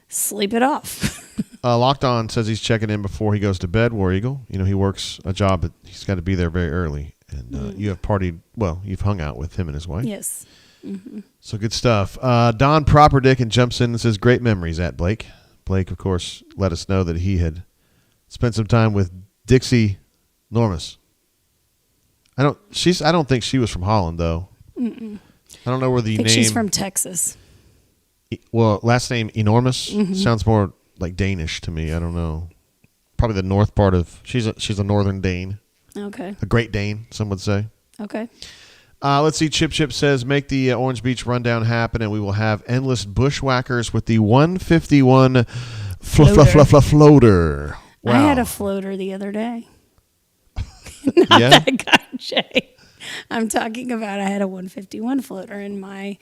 sleep it off. Locked On says he's checking in before he goes to bed, War Eagle. You know, he works a job that he's got to be there very early. And you have partied, well, you've hung out with him and his wife. Yes. Mm-hmm. So good stuff. Don Properdick and jumps in and says, great memories at Blake. Blake, of course, let us know that he had spent some time with Dixie Normus. I don't think she was from Holland, though. Mm-mm. I don't know where the I think name. she's from Texas. Well, last name Enormous sounds more like Danish to me. I don't know. Probably the north part of. She's a northern Dane. Okay. A Great Dane, some would say. Okay. Let's see. Chip says, make the Orange Beach rundown happen, and we will have endless bushwhackers with the 151 floater. Wow. I had a floater the other day. Not Yeah? that guy, Jay. I'm talking about I had a 151 floater in my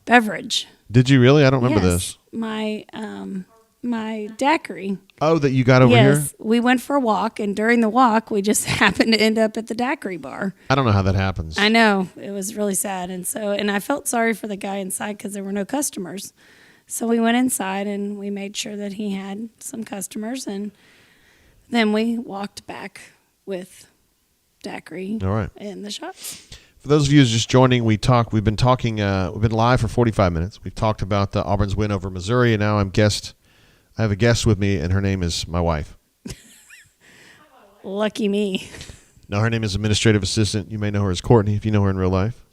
beverage. Did you really? I don't remember Yes, this. my daiquiri. Oh, that you got over Yes, here? we went for a walk, and during the walk, we just happened to end up at the daiquiri bar. I don't know how that happens. I know, it was really sad, and I felt sorry for the guy inside because there were no customers. So we went inside and we made sure that he had some customers, and then we walked back with daiquiri All right. and the shots. For those of you who's just joining, we've been live for 45 minutes. We've talked about Auburn's win over Missouri, and now I have a guest with me, and her name is my wife. Lucky me. No, her name is Administrative Assistant. You may know her as Courtney if you know her in real life.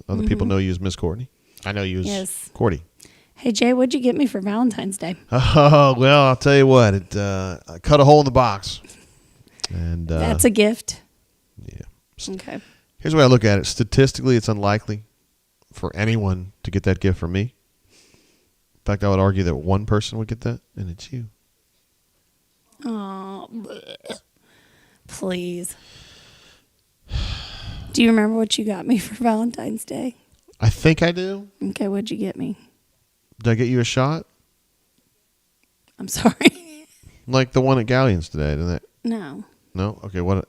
Other people know you as Miss Courtney. I know you as Courtney. Hey, Jay, what'd you get me for Valentine's Day? Oh, well, I'll tell you what. I cut a hole in the box. And That's a gift. Yeah. Okay. Here's the way I look at it. Statistically, it's unlikely for anyone to get that gift from me. In fact, I would argue that one person would get that, and it's you. Oh, please. Do you remember what you got me for Valentine's Day? I think I do. Okay, what'd you get me? Did I get you a shot? I'm sorry. Like the one at Galleon's today, didn't it? No. No? Okay, what?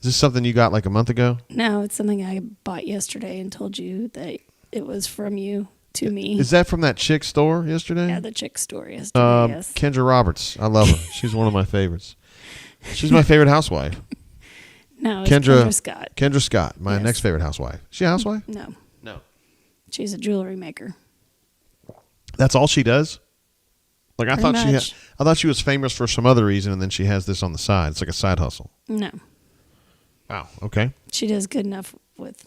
Is this something you got like a month ago? No, it's something I bought yesterday and told you that it was from you to me. Is that from that chick store yesterday? Yeah, the chick store yesterday, yes. Kendra Roberts. I love her. She's one of my favorites. She's my favorite housewife. No, it's Kendra Scott. Kendra Scott, my next favorite housewife. Is she a housewife? No. No. She's a jewelry maker. That's all she does? Like I Pretty thought she was famous for some other reason, and then she has this on the side. It's like a side hustle. No. Wow. Okay. She does good enough with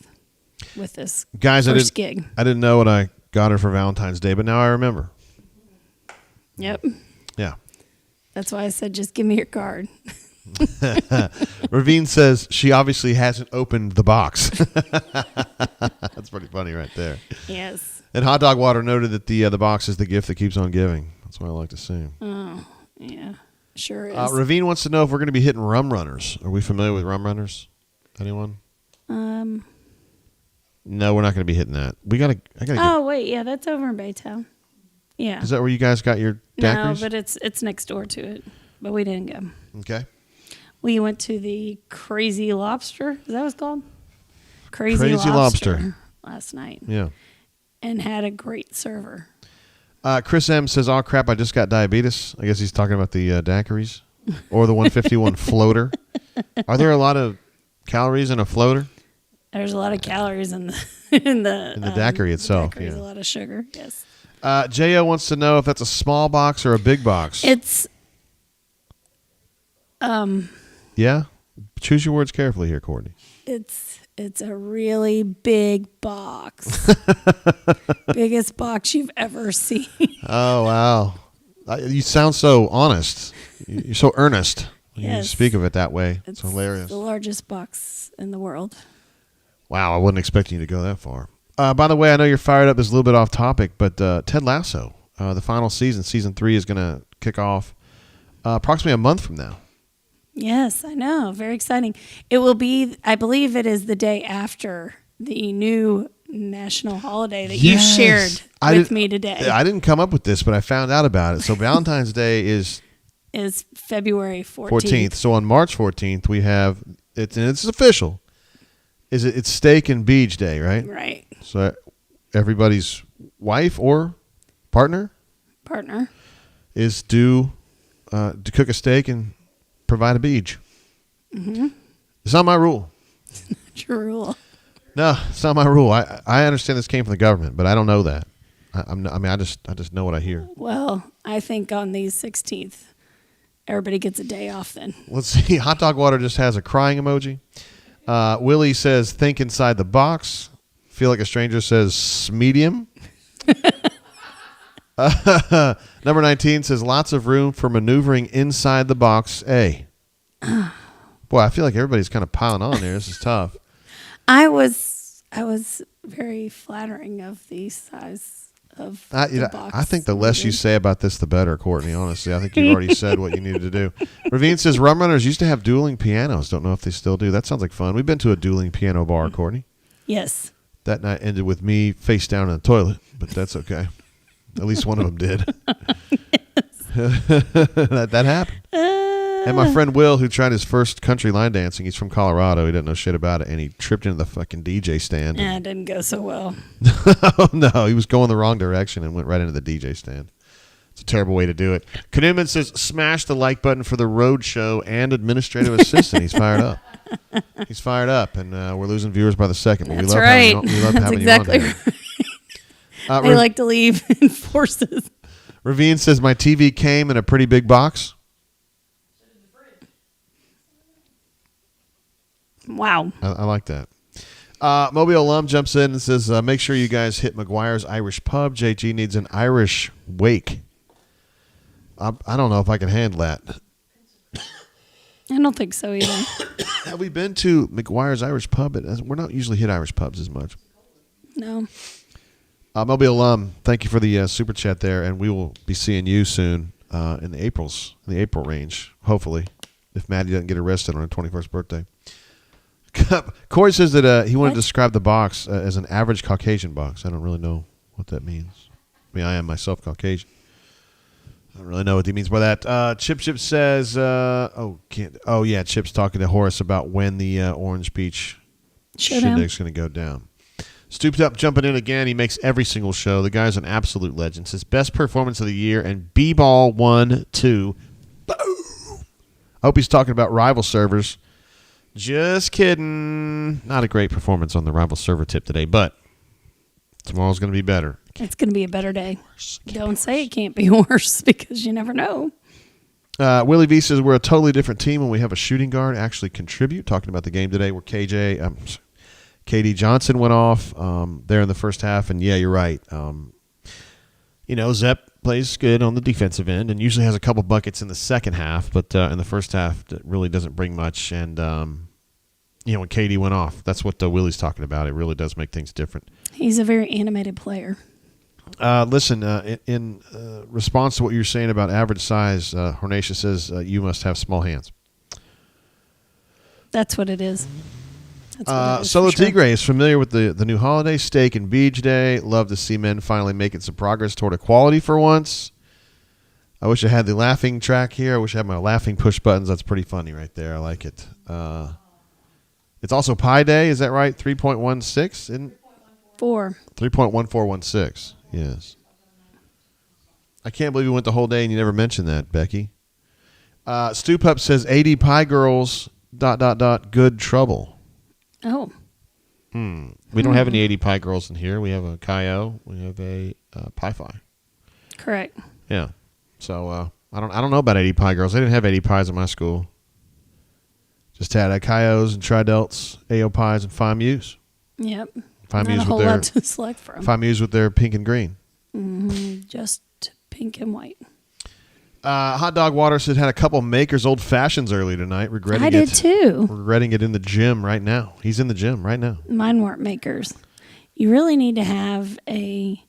this Guys, first gig. I didn't know what I got her for Valentine's Day, but now I remember. Yep. Yeah. That's why I said just give me your card. Ravine says she obviously hasn't opened the box. That's pretty funny right there. Yes. And Hot Dog Water noted that the box is the gift that keeps on giving. That's what I like to see. Oh, yeah. Sure is. Ravine wants to know if we're going to be hitting rum runners. Are we familiar with rum runners? Anyone? No, we're not going to be hitting that. Wait, yeah, that's over in Baytown. Yeah. Is that where you guys got your daiquiris? No, but it's next door to it. But we didn't go. Okay. We went to the Crazy Lobster. Is that what it's called? Crazy Lobster. Last night. Yeah. And had a great server. Chris M says, "Oh crap! I just got diabetes." I guess he's talking about the daiquiris or the 151 floater. Are there a lot of calories in a floater? There's a lot of calories in the daiquiri itself. There's Yeah. a lot of sugar. Yes. Jo wants to know if that's a small box or a big box. It's Yeah. Choose your words carefully here, Courtney. it's a really big box. Biggest box you've ever seen. Oh wow! You sound so honest. You're so earnest when you Yes. speak of it that way. It's hilarious. The largest box in the world. Wow, I wasn't expecting you to go that far. By the way, I know you're fired up. This is a little bit off topic, but Ted Lasso, the final season 3, is going to kick off approximately a month from now. Yes, I know. Very exciting. It will be, I believe it is the day after the new national holiday that you Yes. shared I with did- me today. I didn't come up with this, but I found out about it. So Valentine's Day is Is February 14th. 14th. So on March 14th, we have it's official. It's Steak and Beach Day, right? Right. So everybody's wife or partner Partner. is due to cook a steak and provide a beach. Mm-hmm. It's not my rule. True. No, it's not my rule. I understand this came from the government, but I don't know that. I just know what I hear. Well, I think on the 16th, everybody gets a day off then. Let's see. Hot Dog Water just has a crying emoji. Willie says, "Think inside the box." Feel like a stranger says, "Medium." Number 19 says, "Lots of room for maneuvering inside the box." A. Boy, I feel like everybody's kind of piling on there. This is tough. I was very flattering of the size of the box. I think the less you say about this, the better, Courtney, honestly. I think you've already said what you needed to do. Ravine says, "Rum Runners used to have dueling pianos. Don't know if they still do." That sounds like fun. We've been to a dueling piano bar, Courtney. Yes. That night ended with me face down in the toilet, but that's okay. At least one of them did. that happened. And my friend Will, who tried his first country line dancing, he's from Colorado. He didn't know shit about it, and he tripped into the fucking DJ stand. Yeah, it didn't go so well. Oh, no, he was going the wrong direction and went right into the DJ stand. It's a terrible way to do it. Knuman says, "Smash the like button for the road show and administrative assistant." He's fired up. He's fired up, and we're losing viewers by the second. But That's we love right. having you, we love That's having exactly you on there. right. They like to leave in forces. Ravine says, "My TV came in a pretty big box." Wow. I like that. Mobile alum jumps in and says, "Make sure you guys hit McGuire's Irish Pub. JG needs an Irish wake." I don't know if I can handle that. I don't think so either. Have we been to McGuire's Irish Pub? We're not usually hit Irish pubs as much. No. Mobile alum, thank you for the super chat there, and we will be seeing you soon in the April range, hopefully, if Maddie doesn't get arrested on her 21st birthday. Corey says that he wanted to describe the box as an average Caucasian box. I don't really know what that means. I mean, I am myself Caucasian. I don't really know what he means by that. Chip says, Chip's talking to Horace about when the Orange Beach shindig's going to go down. Stooped up, jumping in again. He makes every single show. The guy's an absolute legend. Says, "Best performance of the year," and B-ball 1-2. Boom. I hope he's talking about rival servers. Just kidding. Not a great performance on the rival server tip today, but tomorrow's going to be better. It's going to be a better day. Don't say it can't be worse because you never know. Willie V says, "We're a totally different team when we have a shooting guard actually contribute." Talking about the game today where KD Johnson went off there in the first half, and yeah, you're right. Zep plays good on the defensive end and usually has a couple buckets in the second half, but in the first half, it really doesn't bring much. And, when KD went off, that's what Willie's talking about. It really does make things different. He's a very animated player. Listen, in response to what you're saying about average size, Hornacia says you must have small hands. That's what it is. Solo Tigre is familiar with the new holiday, Steak and Beach Day. Love to see men finally making some progress toward equality for once. I wish I had the laughing track here. I wish I had my laughing push buttons. That's pretty funny right there. I like it. It's also Pi Day. Is that right? 3.16? 4. 3.1416. Yes. I can't believe we went the whole day and you never mentioned that, Becky. Stu Pup says 80 Pie Girls ... good trouble. Oh. We don't have any 80 Pie Girls in here. We have a Kyo. We have a Pi-Fi. Correct. Yeah. So I don't know about 80 Pie Girls. They didn't have 80 Pies in my school. Just had Kyos and Tridelts, AO Pies, and Phi Mu's. Yep. Phi Not a Mu's whole with their lot to select from. Phi Mu's with their pink and green. Just pink and white. Hot Dog Water said had a couple Maker's Old Fashions early tonight. Regretting I did too. Regretting it in the gym right now. He's in the gym right now. Mine weren't Makers. You really need to have a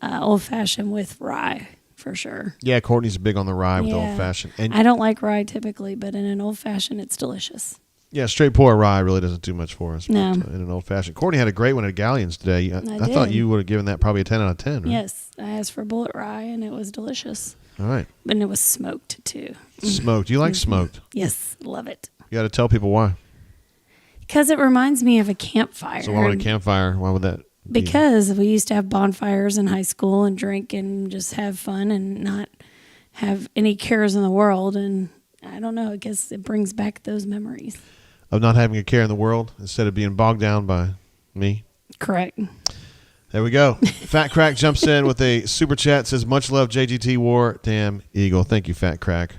old fashioned with rye for sure. Yeah, Courtney's big on the rye with Yeah. Old Fashioned. And I don't like rye typically, but in an old fashioned, it's delicious. yeah, straight pour rye really doesn't do much for us. No. But, in an Old Fashioned. Courtney had a great one at Galleons today. I thought did. you would have given that probably a 10 out of 10. Right? Yes, I asked for bullet rye and it was delicious. All right. And it was smoked too. Smoked. You like smoked. Yes, love it. You got to tell people why. Because it reminds me of a campfire. So why would a campfire, why would that be? Because we used to have bonfires in high school and drink and just have fun and not have any cares in the world. And I don't know, I guess it brings back those memories. Of not having a care in the world instead of being bogged down by me. Correct. There we go. Fat Crack jumps in with a super chat. Says, much love, JGT War. Damn Eagle. Thank you, Fat Crack.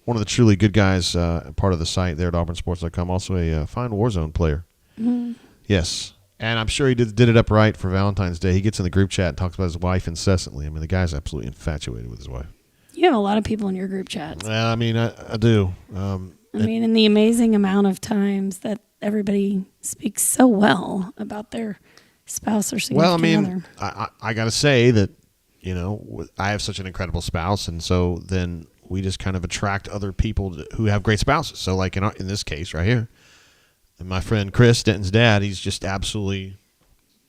One of the truly good guys, part of the site there at auburnsports.com. Also a fine Warzone player. Mm-hmm. Yes. And I'm sure he did it up right for Valentine's Day. He gets in the group chat and talks about his wife incessantly. I mean, the guy's absolutely infatuated with his wife. You have a lot of people in your group chats. Well, I mean, I do. I mean, and the amazing amount of times that everybody speaks so well about their spouse or significant other. I got to say that, you know, I have such an incredible spouse, and so then we just kind of attract other people who have great spouses. So, like in this case right here, and my friend Chris, Denton's dad, he's just absolutely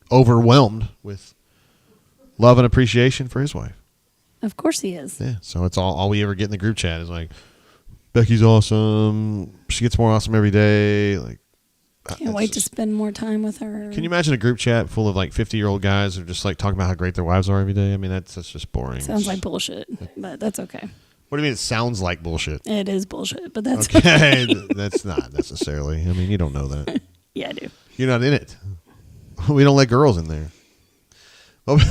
overwhelmed with love and appreciation for his wife. Of course he is. Yeah, so it's all we ever get in the group chat is like, Becky's awesome. She gets more awesome every day. Like, can't wait to spend more time with her. Can you imagine a group chat full of like 50-year-old guys who are just like talking about how great their wives are every day? I mean, that's just boring. Sounds like bullshit, but that's okay. What do you mean it sounds like bullshit? It is bullshit, but that's okay. That's not necessarily. I mean, you don't know that. Yeah, I do. You're not in it. We don't let girls in there.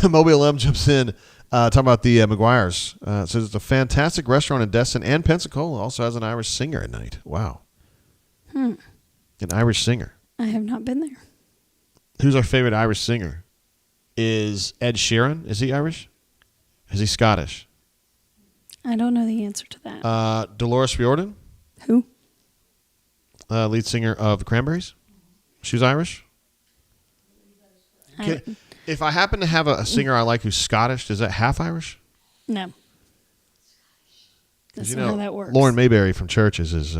Mobile M jumps in, talking about the McGuire's. Says it's a fantastic restaurant in Destin and Pensacola. Also has an Irish singer at night. Wow. An Irish singer. I have not been there. Who's our favorite Irish singer? Is Ed Sheeran? Is he Irish? Is he Scottish? I don't know the answer to that. Dolores Riordan? Who? Lead singer of the Cranberries. She was Irish? If I happen to have a singer I like who's Scottish, is that half Irish? No. That's You not know, how that works. Lauren Mayberry from Churches is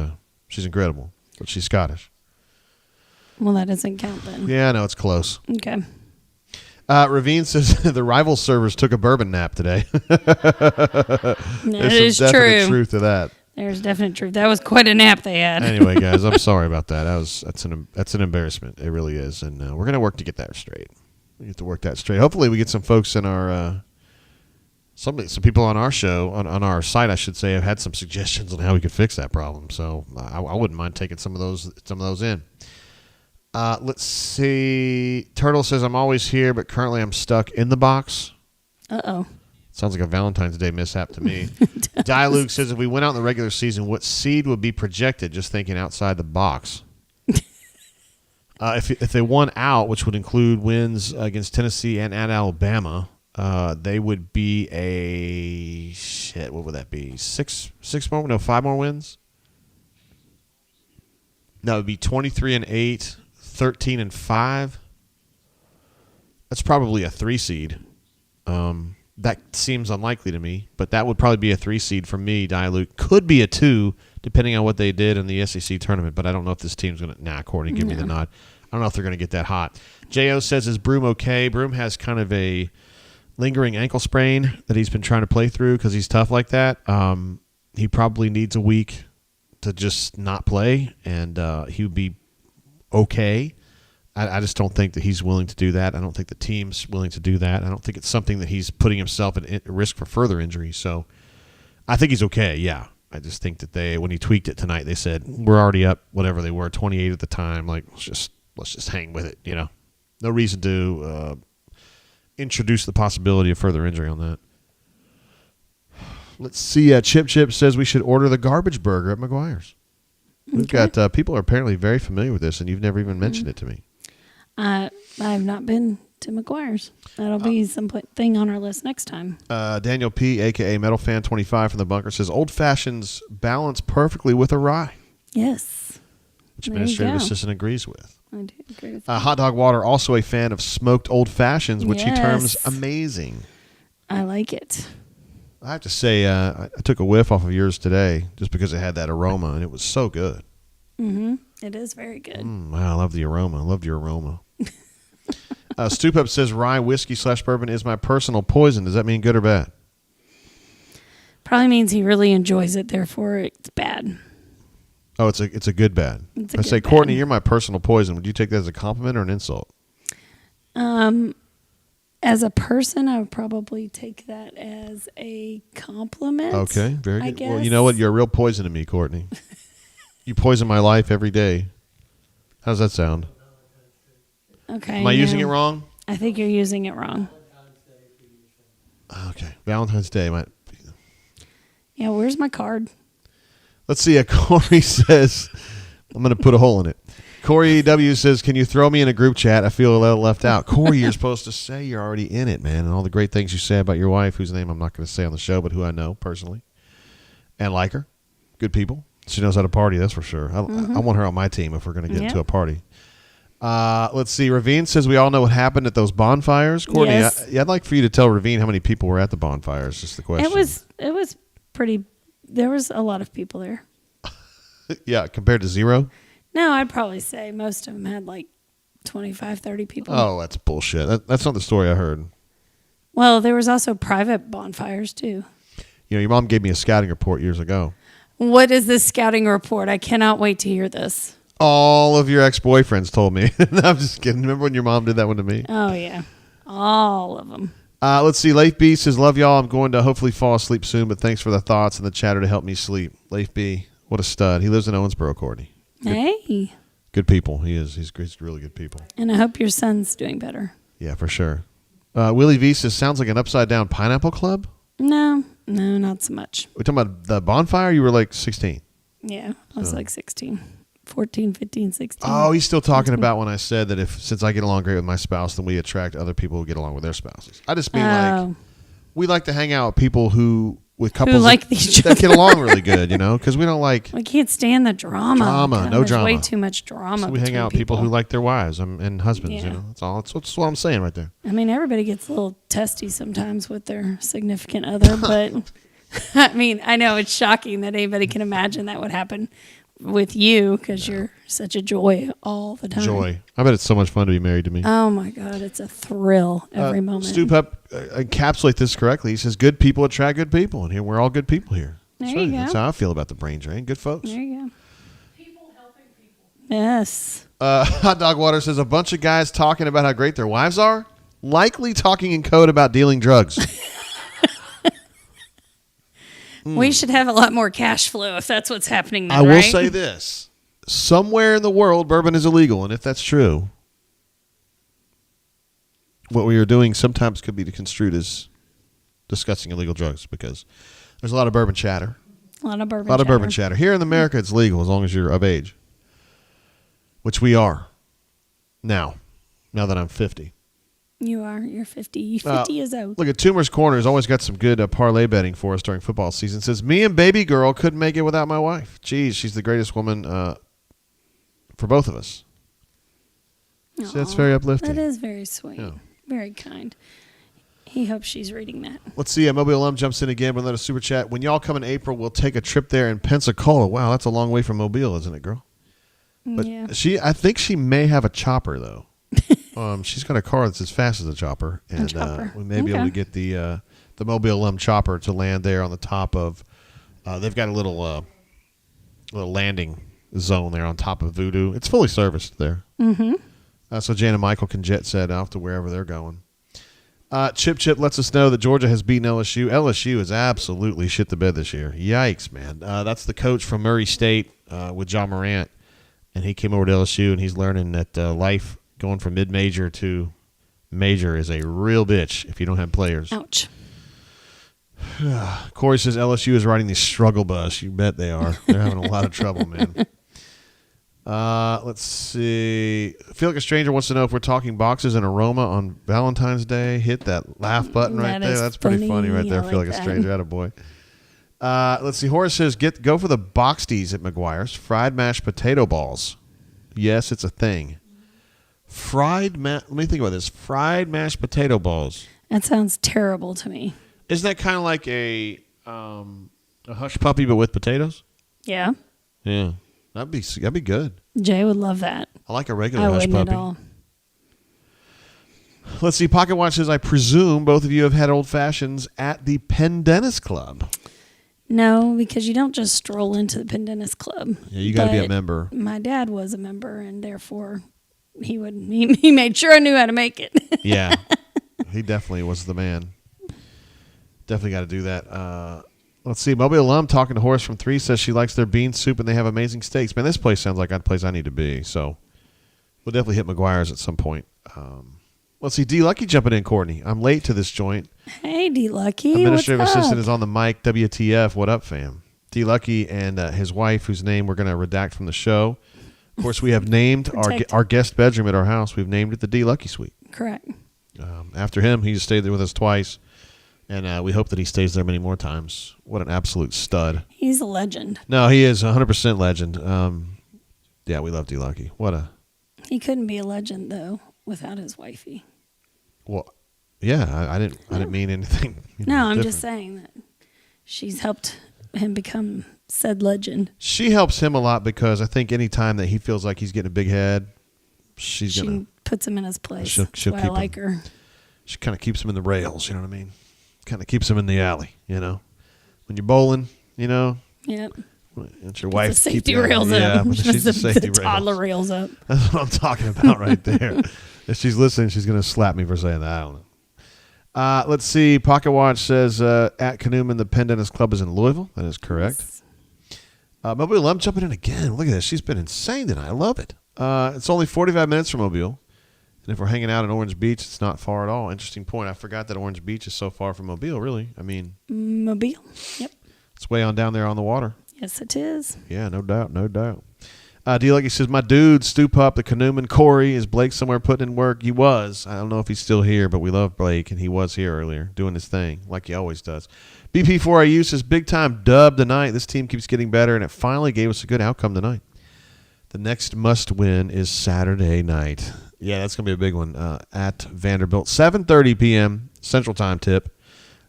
she's incredible, but she's Scottish. Well, that doesn't count then. Yeah, I know, it's close. Okay. Ravine says the rival servers took a bourbon nap today. That is There's some definite true. truth to that. There's definite truth. That was quite a nap they had. Anyway, guys, I'm sorry about that. That's an embarrassment. It really is, and we're gonna work to get that straight. We get to work that straight. Hopefully, we get some folks in our some people on our show on our site, I should say, have had some suggestions on how we could fix that problem. So I wouldn't mind taking some of those in. Let's see. Turtle says, I'm always here, but currently I'm stuck in the box. Uh-oh. Sounds like a Valentine's Day mishap to me. Luke says, if we went out in the regular season, what seed would be projected? Just thinking outside the box. If they won out, which would include wins against Tennessee and at Alabama, they would be what would that be? 5 more wins? No, it would be 23-8, 13-5. That's probably a 3 seed. That seems unlikely to me, but that would probably be a 3 seed for me, Luke. Could be a 2, depending on what they did in the SEC tournament, but I don't know if this team's going to... Courtney, give me the nod. I don't know if they're going to get that hot. J.O. says, is Broom okay? Broom has kind of a lingering ankle sprain that he's been trying to play through because he's tough like that. He probably needs a week to just not play, and he would be okay. I just don't think that he's willing to do that. I don't think the team's willing to do that. I don't think it's something that he's putting himself at risk for further injury. So I think he's okay, yeah. I just think that when he tweaked it tonight, they said, we're already up, whatever they were, 28 at the time. Like, let's just hang with it, No reason to introduce the possibility of further injury on that. Let's see. Chip says we should order the garbage burger at McGuire's. We've got people are apparently very familiar with this, and you've never even mentioned it to me. I've not been to McGuire's. That'll be thing on our list next time. Daniel P., a.k.a. Metal Fan 25 from the bunker, says Old Fashions balance perfectly with a rye. Yes. Which administrative assistant agrees with. I do agree with that. Hot Dog Water, also a fan of smoked Old Fashions, which he terms amazing. I like it. I have to say, I took a whiff off of yours today just because it had that aroma, and it was so good. Mm-hmm. It is very good. Wow, I love the aroma. I loved your aroma. Stoop Up says rye whiskey / bourbon is my personal poison. Does that mean good or bad? Probably means he really enjoys it, therefore it's bad. Oh, it's a good bad. I say, Courtney, you're my personal poison. Would you take that as a compliment or an insult? As a person, I would probably take that as a compliment. Okay, very good. I guess. Well, you know what? You're a real poison to me, Courtney. You poison my life every day. How's that sound? Okay. Am I using it wrong? I think you're using it wrong. Okay. Valentine's Day might be. Yeah, where's my card? Let's see. Corey says, I'm going to put a hole in it. Corey W says, can you throw me in a group chat? I feel a little left out. Corey, you're supposed to say you're already in it, man, and all the great things you say about your wife, whose name I'm not going to say on the show, but who I know personally and like her. Good people. She knows how to party, that's for sure. I want her on my team if we're going to get into a party. Let's see. Ravine says we all know what happened at those bonfires. Courtney, yes. I'd like for you to tell Ravine how many people were at the bonfires. Just the question. It was pretty. There was a lot of people there. Yeah, compared to zero? No, I'd probably say most of them had like 25, 30 people. Oh, that's bullshit. That's not the story I heard. Well, there was also private bonfires too. Your mom gave me a scouting report years ago. What is this scouting report? I cannot wait to hear this. All of your ex-boyfriends told me. I'm just kidding. Remember when your mom did that one to me? Oh, yeah. All of them. Let's see. Leif B says, love y'all. I'm going to hopefully fall asleep soon, but thanks for the thoughts and the chatter to help me sleep. Leif B, what a stud. He lives in Owensboro, Courtney. Hey. Good people. He is. He's really good people. And I hope your son's doing better. Yeah, for sure. Willie V says, sounds like an upside-down pineapple club? No, not so much. We're talking about the bonfire? You were like 16. Yeah, I was like 16. 14, 15, 16. Oh, he's still talking about when I said that since I get along great with my spouse, then we attract other people who get along with their spouses. I just mean like we like to hang out with people with couples like each that get along really good, because we don't like. We can't stand the drama. God, no there's drama. way too much drama. So we hang out with people who like their wives and husbands. Yeah. That's all. That's what I'm saying right there. I mean, everybody gets a little testy sometimes with their significant other, but I mean, I know it's shocking that anybody can imagine that would happen with you because you're such a joy all the time. Joy. I bet it's so much fun to be married to me. Oh my God, it's a thrill every moment. Stoop Up encapsulate this correctly. He says, good people attract good people, and here we're all good people here. There you go. That's how I feel about the brain drain. Good folks. There you go. People helping people. Yes. Hot Dog Water says, a bunch of guys talking about how great their wives are, likely talking in code about dealing drugs. We should have a lot more cash flow if that's what's happening now, I will right? say this. Somewhere in the world, bourbon is illegal, and if that's true, what we are doing sometimes could be construed as discussing illegal drugs because there's a lot of bourbon chatter. A lot of bourbon Bourbon chatter. Here in America, it's legal as long as you're of age, which we are now that I'm 50. You are. You're 50. 50 years old. Look at Toomer's Corner has always got some good parlay betting for us during football season. Says, me and baby girl couldn't make it without my wife. Geez, she's the greatest woman for both of us. So that's very uplifting. That is very sweet. Yeah. Very kind. He hopes she's reading that. Let's see. Mobile Alum jumps in again with another super chat. When y'all come in April, we'll take a trip there in Pensacola. Wow, that's a long way from Mobile, isn't it, girl? But yeah. I think she may have a chopper, though. She's got a car that's as fast as a chopper, and chopper. we may be able to get the Mobile Alum chopper to land there on the top of. They've got a little landing zone there on top of Voodoo. It's fully serviced there. Mm-hmm. So Jan and Michael can jet set off to wherever they're going. Chip lets us know that Georgia has beaten LSU. LSU is absolutely shit the bed this year. Yikes, man. That's the coach from Murray State with John Morant, and he came over to LSU, and he's learning that life going from mid-major to major is a real bitch if you don't have players. Ouch. Corey says LSU is riding the struggle bus. You bet they are. They're having a lot of trouble, man. Let's see. I feel like a stranger wants to know if we're talking boxes and aroma on Valentine's Day. Hit that laugh button right there. That's pretty funny right there. I feel like a stranger. Attaboy. Let's see. Horace says go for the boxties at McGuire's. Fried mashed potato balls. Yes, it's a thing. Let me think about this. Fried mashed potato balls. That sounds terrible to me. Isn't that kind of like a hush puppy but with potatoes? Yeah. Yeah. That'd be good. Jay would love that. I like a regular I hush wouldn't puppy. at all. Let's see. Pocket Watch says, I presume both of you have had old fashions at the Pendennis Club. No, because you don't just stroll into the Pendennis Club. Yeah, you got to be a But member. My dad was a member, and therefore he made sure I knew how to make it. Yeah. He definitely was the man. Definitely got to do that. Let's see. Mobile Alum talking to Horace from 3 says she likes their bean soup and they have amazing steaks. Man, this place sounds like a place I need to be. So we'll definitely hit McGuire's at some point. Let's see. D Lucky jumping in, Courtney. I'm late to this joint. Hey, D Lucky. Administrative what's assistant up? is on the mic. WTF? What up, fam? D Lucky and his wife, whose name we're going to redact from the show. Of course, we have named our guest bedroom at our house. We've named it the D Lucky Suite. Correct. After him, he just stayed there with us twice. And we hope that he stays there many more times. What an absolute stud. He's a legend. No, he is 100% legend. Yeah, we love D Lucky. He couldn't be a legend, though, without his wifey. Well, yeah, I didn't mean anything. No, I'm different. just saying that she's helped him become said legend. She helps him a lot because I think any time that he feels like he's getting a big head, she puts him in his place. she'll That's why I keep like him. her. She kind of keeps him in the rails, you know what I mean? Kind of keeps him in the alley, you know? When you're bowling, you know? Yep. It's your wife. The safety keep you- rails yeah, up. she's the safety the toddler rails. rails up. That's what I'm talking about right there. If she's listening, she's going to slap me for saying that. I don't know. Let's see. Pocket Watch says at Canoeman, the Pendennis Club is in Louisville. That is correct. Mobile Alum jumping in again. Look at this. She's been insane tonight. I love it. It's only 45 minutes from Mobile. And if we're hanging out in Orange Beach, it's not far at all. Interesting point. I forgot that Orange Beach is so far from Mobile, really. I mean, Mobile. Yep. it's way on down there on the water. Yes, it is. Yeah, no doubt, no doubt. D Lucky says, my dude, Stu Pup, the Canoeman Corey, is Blake somewhere putting in work? He was. I don't know if he's still here, but we love Blake, and he was here earlier doing his thing, like he always does. BP4IU says, big time dub tonight. This team keeps getting better, and it finally gave us a good outcome tonight. The next must win is Saturday night. Yeah, that's going to be a big one at Vanderbilt. 7:30 p.m. Central Time tip.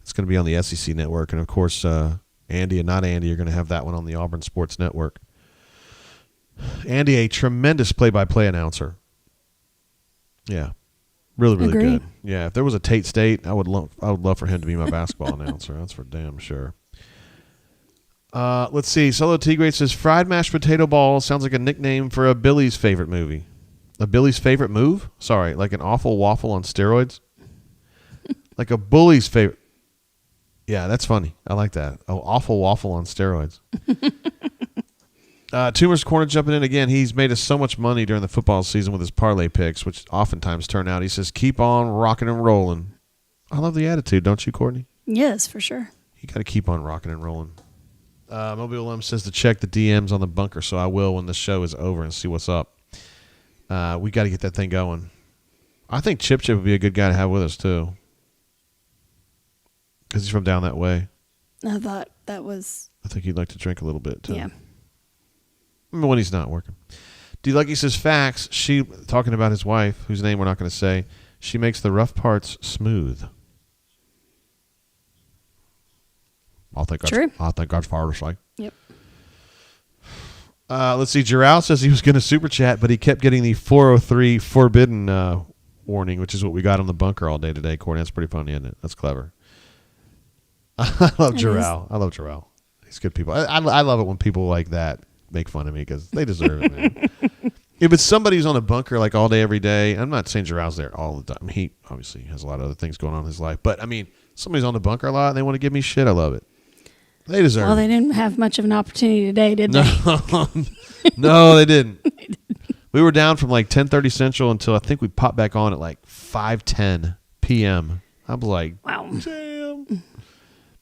It's going to be on the SEC Network. And, of course, Andy and not Andy are going to have that one on the Auburn Sports Network. Andy, a tremendous play-by-play announcer. Yeah, really, really Agree. good. Yeah, if there was a Tate State, I would love for him to be my basketball announcer. That's for damn sure. Let's see. Solo Tigre says, fried mashed potato balls sounds like a nickname for a Billy's favorite movie. A Billy's favorite move? Sorry, like an awful waffle on steroids? Like a bully's favorite. Yeah, that's funny. I like that. Oh, awful waffle on steroids. Tumor's Corner jumping in again. He's made us so much money during the football season with his parlay picks, which oftentimes turn out. He says, keep on rocking and rolling. I love the attitude, don't you, Courtney? Yes, for sure. You got to keep on rocking and rolling. Mobile Alum says to check the DMs on the bunker, so I will when the show is over and see what's up. We got to get that thing going. I think Chip would be a good guy to have with us, too. Because he's from down that way. I thought that was... I think he'd like to drink a little bit, too. Yeah. When he's not working. D. Lucky says facts. She, talking about his wife, whose name we're not going to say, she makes the rough parts smooth. I think that's fair to say. Yep. Let's see. Giral says he was going to super chat, but he kept getting the 403 forbidden warning, which is what we got on the bunker all day today, Courtney. That's pretty funny, isn't it? That's clever. I love Jarrell. I love Jarrell. He's good people. I love it when people like that make fun of me because they deserve it, man. If it's somebody who's on a bunker like all day, every day, I'm not saying Jarrell's there all the time. He obviously has a lot of other things going on in his life. But, I mean, somebody's on the bunker a lot and they want to give me shit. I love it. They deserve it. Well, they didn't have much of an opportunity today, did they? No, they didn't. We were down from like 10:30 Central until I think we popped back on at like 5:10 p.m. I'm like, Wow. damn.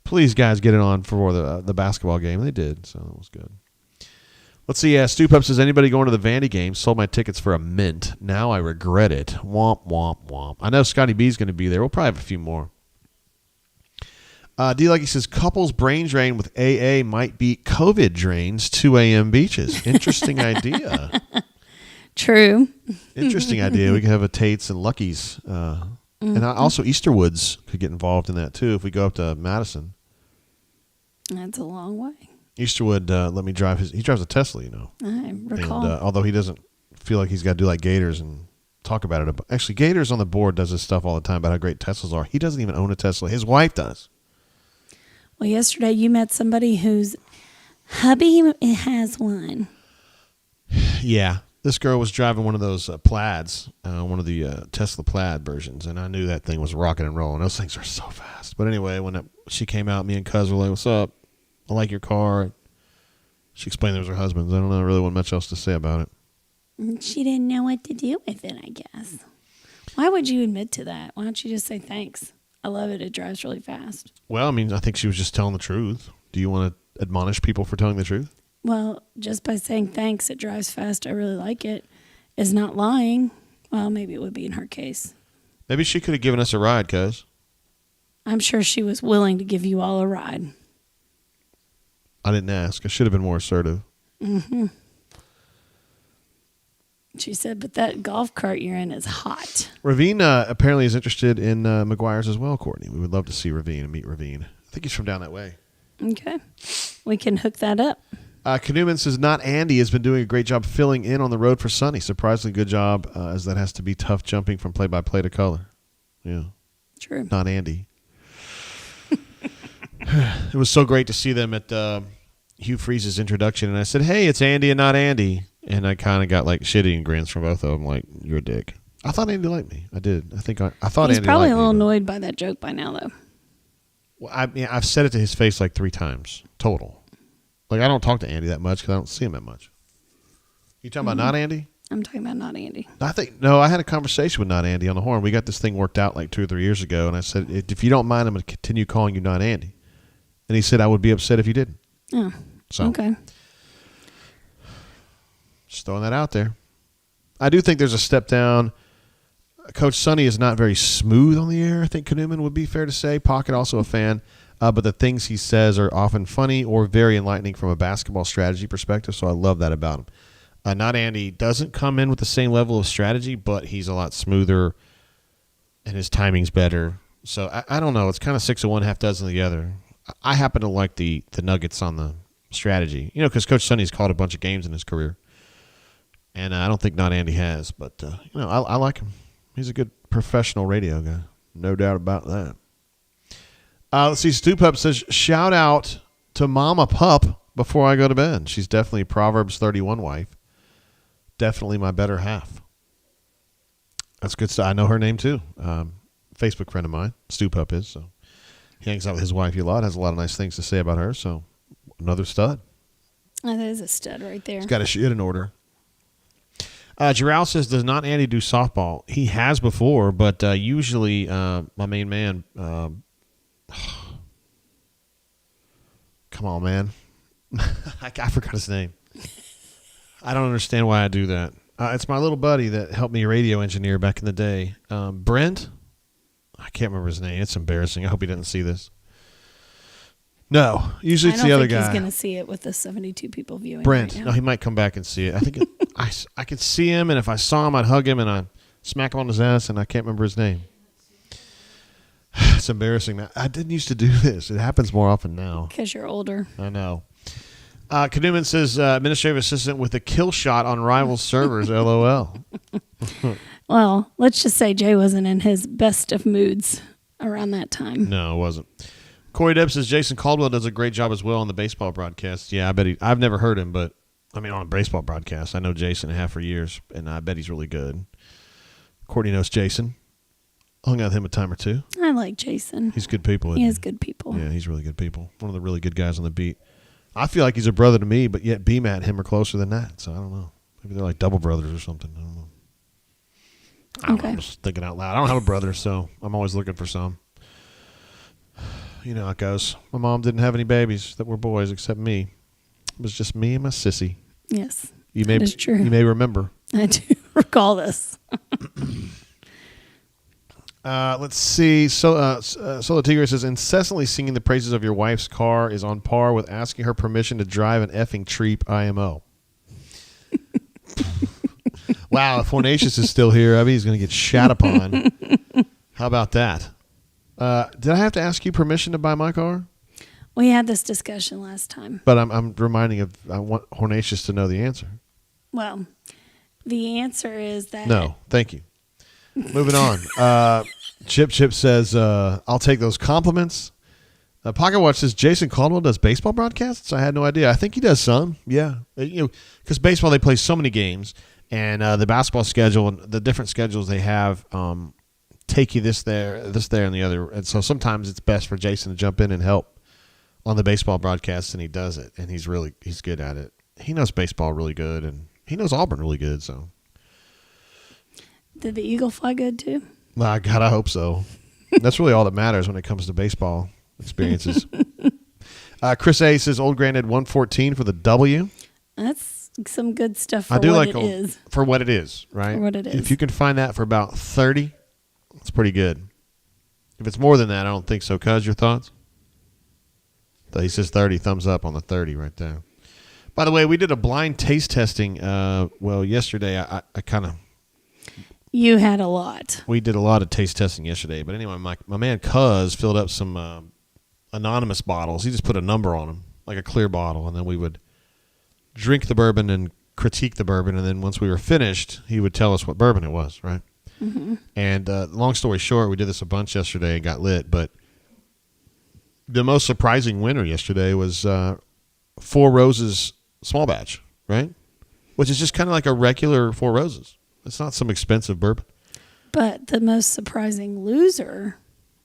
Please, guys, get it on for the basketball game. They did, so that was good. Let's see. Stu Pup says, anybody going to the Vandy game? Sold my tickets for a mint. Now I regret it. Womp, womp, womp. I know Scotty B's going to be there. We'll probably have a few more. D. Lucky says, couples brain drain with AA might beat COVID drains 2 a.m. beaches. Interesting idea. True. Interesting idea. We could have a Tate's and Lucky's. And also Easterwoods could get involved in that, too, if we go up to Madison. That's a long way. Easterwood let me drive he drives a Tesla, you know. I recall. And although he doesn't feel like he's got to do like Gators and talk about it. Actually, Gators on the board does this stuff all the time about how great Teslas are. He doesn't even own a Tesla. His wife does. Well, yesterday you met somebody whose hubby has one. Yeah. This girl was driving one of those Plaids, one of the Tesla Plaid versions, and I knew that thing was rocking and rolling. Those things are so fast. But anyway, when she came out, me and Cuz were like, what's up? I like your car. She explained it was her husband's. I don't know really much else to say about it. She didn't know what to do with it, I guess. Why would you admit to that? Why don't you just say thanks? I love it. It drives really fast. Well, I mean, I think she was just telling the truth. Do you want to admonish people for telling the truth? Well, just by saying thanks, it drives fast. I really like it. Is not lying. Well, maybe it would be in her case. Maybe she could have given us a ride, Cuz. I'm sure she was willing to give you all a ride. I didn't ask. I should have been more assertive. Mm-hmm. She said, but that golf cart you're in is hot. Ravine apparently is interested in McGuire's as well, Courtney. We would love to see Ravine and meet Ravine. I think he's from down that way. Okay. We can hook that up. Newman says, not Andy has been doing a great job filling in on the road for Sonny. Surprisingly good job, as that has to be tough jumping from play-by-play to color. Yeah. True. Not Andy. It was so great to see them at Hugh Freeze's introduction, and I said, hey, it's Andy and not Andy. And I kind of got like shitty grins from both of them, like, you're a dick. I thought Andy liked me. I did. I thought He's Andy liked me. He's probably a little annoyed by that joke by now, though. Well, I've said it to his face like 3 times total. Like, I don't talk to Andy that much because I don't see him that much. You talking about not Andy? I'm talking about not Andy. I had a conversation with not Andy on the horn. We got this thing worked out like 2 or 3 years ago, and I said, if you don't mind, I'm going to continue calling you not Andy. And he said, I would be upset if you didn't. Oh, so, okay. Just throwing that out there. I do think there's a step down. Coach Sonny is not very smooth on the air, I think Newman would be fair to say. Pocket also a fan. But the things he says are often funny or very enlightening from a basketball strategy perspective, so I love that about him. Not Andy doesn't come in with the same level of strategy, but he's a lot smoother, and his timing's better. So I don't know. It's kind of 6 of one, half dozen of the other. I happen to like the nuggets on the strategy, because Coach Sonny's called a bunch of games in his career, and I don't think not Andy has, but I like him. He's a good professional radio guy, no doubt about that. Let's see. Stu Pup says, shout out to Mama Pup before I go to bed. She's definitely Proverbs 31 wife. Definitely my better half. That's good stuff. I know her name too. Facebook friend of mine, Stu Pup is. So he hangs out with his wife a lot, has a lot of nice things to say about her. So another stud. Oh, that is a stud right there. He's got his shit in order. Jarrell says, does not Andy do softball? He has before, but usually my main man... Come on, man. I forgot his name. I don't understand why I do that. It's my little buddy that helped me radio engineer back in the day. Brent? I can't remember his name. It's embarrassing. I hope he didn't see this. No. Usually it's the other guy. I don't think he's going to see it with the 72 people viewing Brent. right now. No, he might come back and see it. I think I could see him, and if I saw him, I'd hug him, and I'd smack him on his ass, and I can't remember his name. It's embarrassing. I didn't used to do this. It happens more often now. Because you're older. I know. Newman says, administrative assistant with a kill shot on rival servers, LOL. Well, let's just say Jay wasn't in his best of moods around that time. No, it wasn't. Corey Deb says Jason Caldwell does a great job as well on the baseball broadcast. Yeah, I bet I've never heard him, but I mean on a baseball broadcast. I know Jason and have for years, and I bet he's really good. Courtney knows Jason. Hung out with him a time or two. I like Jason. He's good people. He is good people. Yeah, he's really good people. One of the really good guys on the beat. I feel like he's a brother to me, but yet B-Matt and him are closer than that. So I don't know. Maybe they're like double brothers or something. I don't know. Okay. I'm just thinking out loud. I don't have a brother, so I'm always looking for some. You know how it goes. My mom didn't have any babies that were boys except me. It was just me and my sissy. Yes, That is true. You may remember. I do recall this. Let's see. Solo Tigre says, incessantly singing the praises of your wife's car is on par with asking her permission to drive an effing Treep IMO. Wow, if Hornatius is still here, I mean, he's going to get shat upon. How about that? Did I have to ask you permission to buy my car? We had this discussion last time. But I'm reminding of, I want Hornatius to know the answer. Well, the answer is that No, thank you. Moving on. Chip Says, I'll take those compliments. Pocket Watch says, Jason Caldwell does baseball broadcasts? I had no idea. I think he does some. Yeah. Because baseball, they play so many games. And the basketball schedule and the different schedules they have take you this, there, and the other. And so sometimes it's best for Jason to jump in and help on the baseball broadcasts, and he does it. And he's good at it. He knows baseball really good, and he knows Auburn really good. So, did the eagle fly good too? my God, I hope so. That's really all that matters when it comes to baseball experiences. Chris A says, Old Granddad 114 for the W. That's some good stuff for I do what like it is. for what it is, right? For what it is. If you can find that for about 30, it's pretty good. If it's more than that, I don't think so. Cuz, your thoughts? He says 30, thumbs up on the 30 right there. By the way, we did a blind taste testing. Yesterday, I kind of. You had a lot. We did a lot of taste testing yesterday. But anyway, my man Cuz filled up some anonymous bottles. He just put a number on them, like a clear bottle, and then we would drink the bourbon and critique the bourbon, and then once we were finished, he would tell us what bourbon it was, right? Mm-hmm. And long story short, we did this a bunch yesterday and got lit, but the most surprising winner yesterday was Four Roses small batch, right? Which is just kind of like a regular Four Roses. It's not some expensive bourbon. But the most surprising loser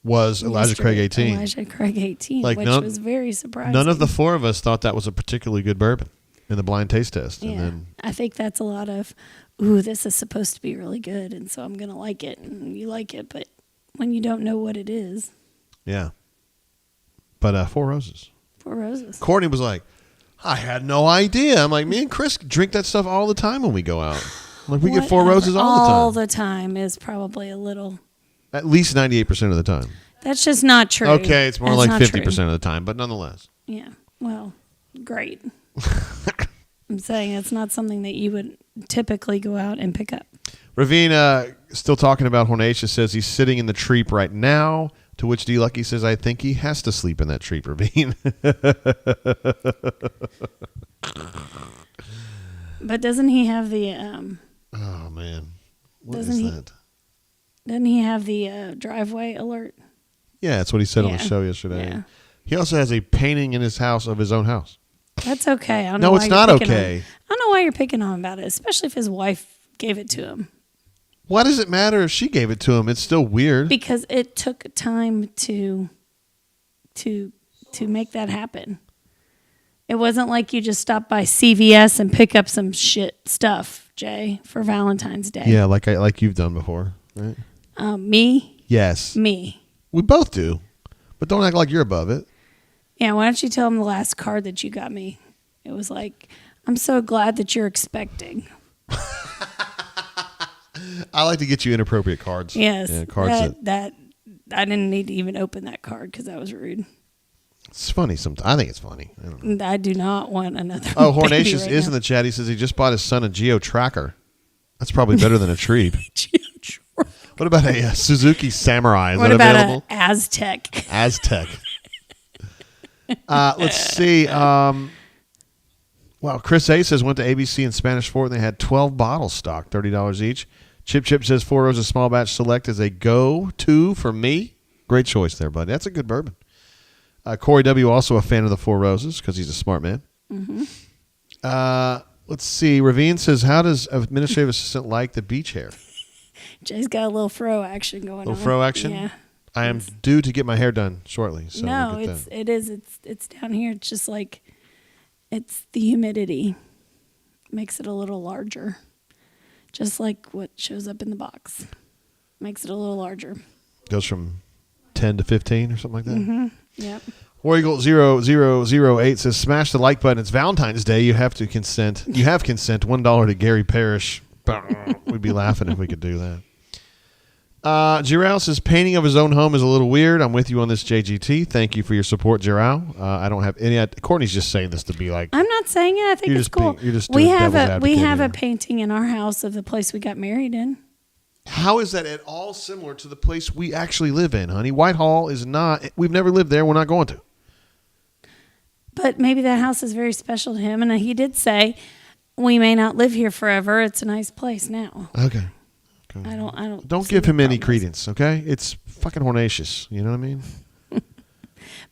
Was Elijah Craig 18. Elijah Craig 18, Like which was very surprising. None of the four of us thought that was a particularly good bourbon in the blind taste test. Yeah, And then I think that's a lot of, ooh, this is supposed to be really good, and so I'm going to like it, and you like it, but when you don't know what it is. yeah. But Four Roses. Four Roses. Courtney was like, I had no idea. I'm like, me and Chris drink that stuff all the time when we go out. Like, we get Four Whatever. Roses all the time. All the time is probably a little. At least 98% of the time. That's just not true. Okay, it's more That's like not 50% true. of the time, but nonetheless. Yeah. Well, great. I'm saying it's not something that you would typically go out and pick up. Ravine, still talking about Hornatius, says he's sitting in the Treep right now, to which D. Lucky says, I think he has to sleep in that Treep, Ravine. But doesn't he have the Oh, man. What is Doesn't he- that? doesn't he have the driveway alert? Yeah, that's what he said on the Yeah. show yesterday. Yeah. He also has a painting in his house of his own house. That's okay. I don't No, know it's why you're not picking okay. on- I don't know why you're picking on him about it, especially if his wife gave it to him. Why does it matter if she gave it to him? It's still weird. Because it took time to make that happen. It wasn't like you just stop by CVS and pick up some shit stuff, Jay, for Valentine's Day. Yeah, like you've done before, right? Me? Yes. Me. We both do. But don't act like you're above it. Yeah, why don't you tell him the last card that you got me? It was like, I'm so glad that you're expecting. I like to get you inappropriate cards. Yes. Yeah, cards that I didn't need to even open that card because that was rude. It's funny sometimes. I think it's funny. I don't know. I do not want another. Oh, baby Hornatius right is in now. the chat. He says he just bought his son a Geo Tracker. That's probably better than a Treep. What about a Suzuki Samurai? Is What that about available? an Aztec? Aztec. Let's see. Wow, Chris A says went to ABC in Spanish Fort and they had 12 bottles stocked, $30 each. Chip Chip says Four Roses Small Batch Select is a go-to for me. Great choice there, buddy. That's a good bourbon. Corey W. also a fan of the Four Roses because he's a smart man. Let's see. Ravine says, how does administrative assistant like the beach hair? Jay's got a little fro action going on. Little fro action? Yeah. I am due to get my hair done shortly. So No, we'll get that. it is. It's down here. It's just like, it's the humidity makes it a little larger. Just like what shows up in the box. Makes it a little larger. Goes from 10 to 15 or something like that? Yep. War Eagle 0008 says, smash the like button. It's Valentine's Day. You have to consent. You have consent. $1 to Gary Parrish. We'd be laughing if we could do that. Giral says, painting of his own home is a little weird. I'm with you on this, JGT. Thank you for your support, Giral. I don't have any. Courtney's just saying this to be like. I'm not saying it. I think You're it's just cool. being- you're just we doing have devil's we advocate have here. a painting in our house of the place we got married in. How is that at all similar to the place we actually live in, honey? Whitehall is not. We've never lived there. We're not going to. But maybe that house is very special to him, and he did say, "We may not live here forever. It's a nice place now." Okay. I don't. Don't see give the him any problem. credence, okay? It's fucking hornacious. You know what I mean?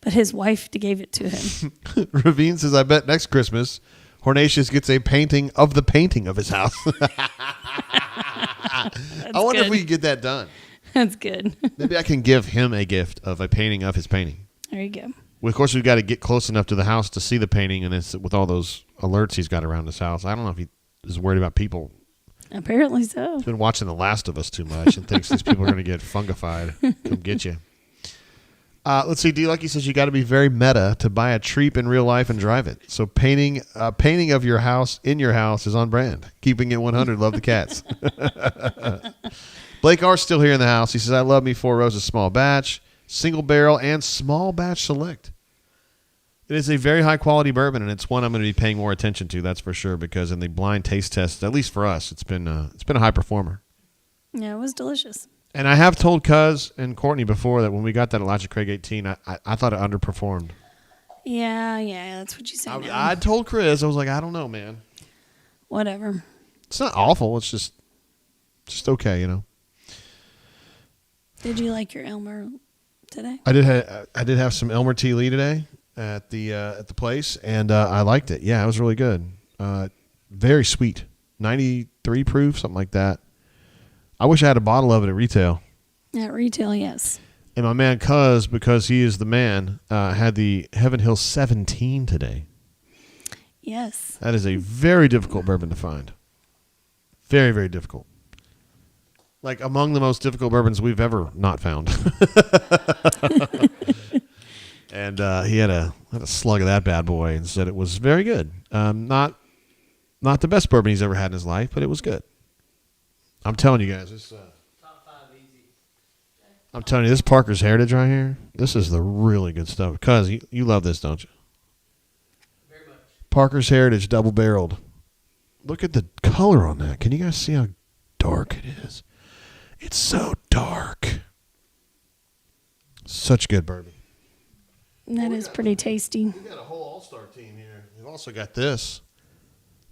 But his wife gave it to him. Ravine says, I bet next Christmas, Hornatius gets a painting of the painting of his house. I wonder if good. we could get that done. That's good. Maybe I can give him a gift of a painting of his painting. There you go. Well, of course, we've got to get close enough to the house to see the painting, and it's with all those alerts he's got around his house. I don't know if he is worried about people. Apparently so. He's been watching The Last of Us too much and thinks these people are going to get fungified. Come get you. Let's see. D Lucky says you got to be very meta to buy a Treep in real life and drive it. So painting of your house in your house is on brand. Keeping it 100. Love the cats. Blake R. still here in the house. He says, I love me Four Roses small batch, single barrel, and small batch select. It is a very high quality bourbon, and it's one I'm going to be paying more attention to. That's for sure, because in the blind taste test, at least for us, it's been a high performer. Yeah, it was delicious. And I have told Cuz and Courtney before that when we got that Elijah Craig 18, I thought it underperformed. Yeah, that's what you say now. I told Chris, I was like, I don't know, man. Whatever. It's not awful. It's just okay, you know. Did you like your Elmer today? I did have some Elmer T. Lee today at the place, and I liked it. Yeah, it was really good. Very sweet, 93 proof, something like that. I wish I had a bottle of it at retail. At retail, yes. And my man Cuz, because he is the man, had the Heaven Hill 17 today. Yes. That is a very difficult bourbon to find. Very, very difficult. Like among the most difficult bourbons we've ever not found. And he had a slug of that bad boy and said it was very good. Not the best bourbon he's ever had in his life, but it was good. I'm telling you guys, this. Top 5 easy. I'm telling you, this Parker's Heritage right here. This is the really good stuff. Cuz you love this, don't you? Very much. Parker's Heritage double barreled. Look at the color on that. Can you guys see how dark it is? It's so dark. Such good bourbon. That is pretty tasty. We've got a whole all-star team here. We've also got this.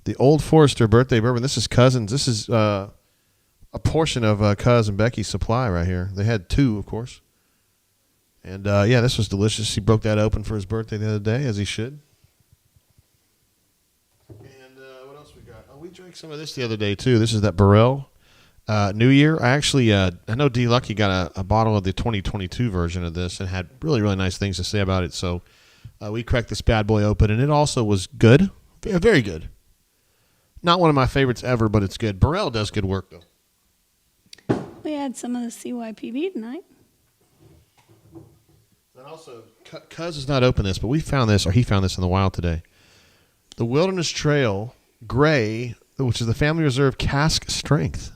The Old Forester birthday bourbon. This is Cousins. This is a portion of Cuz and Becky's supply right here. They had 2, of course. And, yeah, this was delicious. He broke that open for his birthday the other day, as he should. And what else we got? Oh, we drank some of this the other day, too. This is that Burrell New Year. I actually, I know D. Lucky got a bottle of the 2022 version of this and had really, really nice things to say about it. So we cracked this bad boy open, and it also was good. Very good. Not one of my favorites ever, but it's good. Burrell does good work, though. We had some of the CYPB tonight. And also, Cuz has not opened this, but we found this, or he found this in the wild today. The Wilderness Trail Gray, which is the Family Reserve Cask Strength.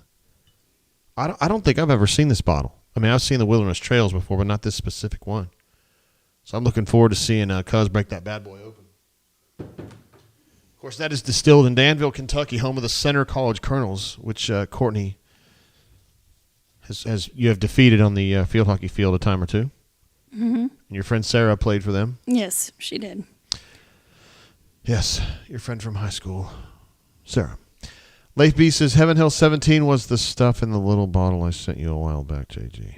I don't think I've ever seen this bottle. I mean, I've seen the Wilderness Trails before, but not this specific one. So I'm looking forward to seeing Cuz break that bad boy open. Of course, that is distilled in Danville, Kentucky, home of the Center College Colonels, which Courtney has you have defeated on the field hockey field a time or two. Mm-hmm. And your friend Sarah played for them. Yes, she did. Yes, your friend from high school, Sarah. Leif B says Heaven Hill 17 was the stuff in the little bottle I sent you a while back, JG.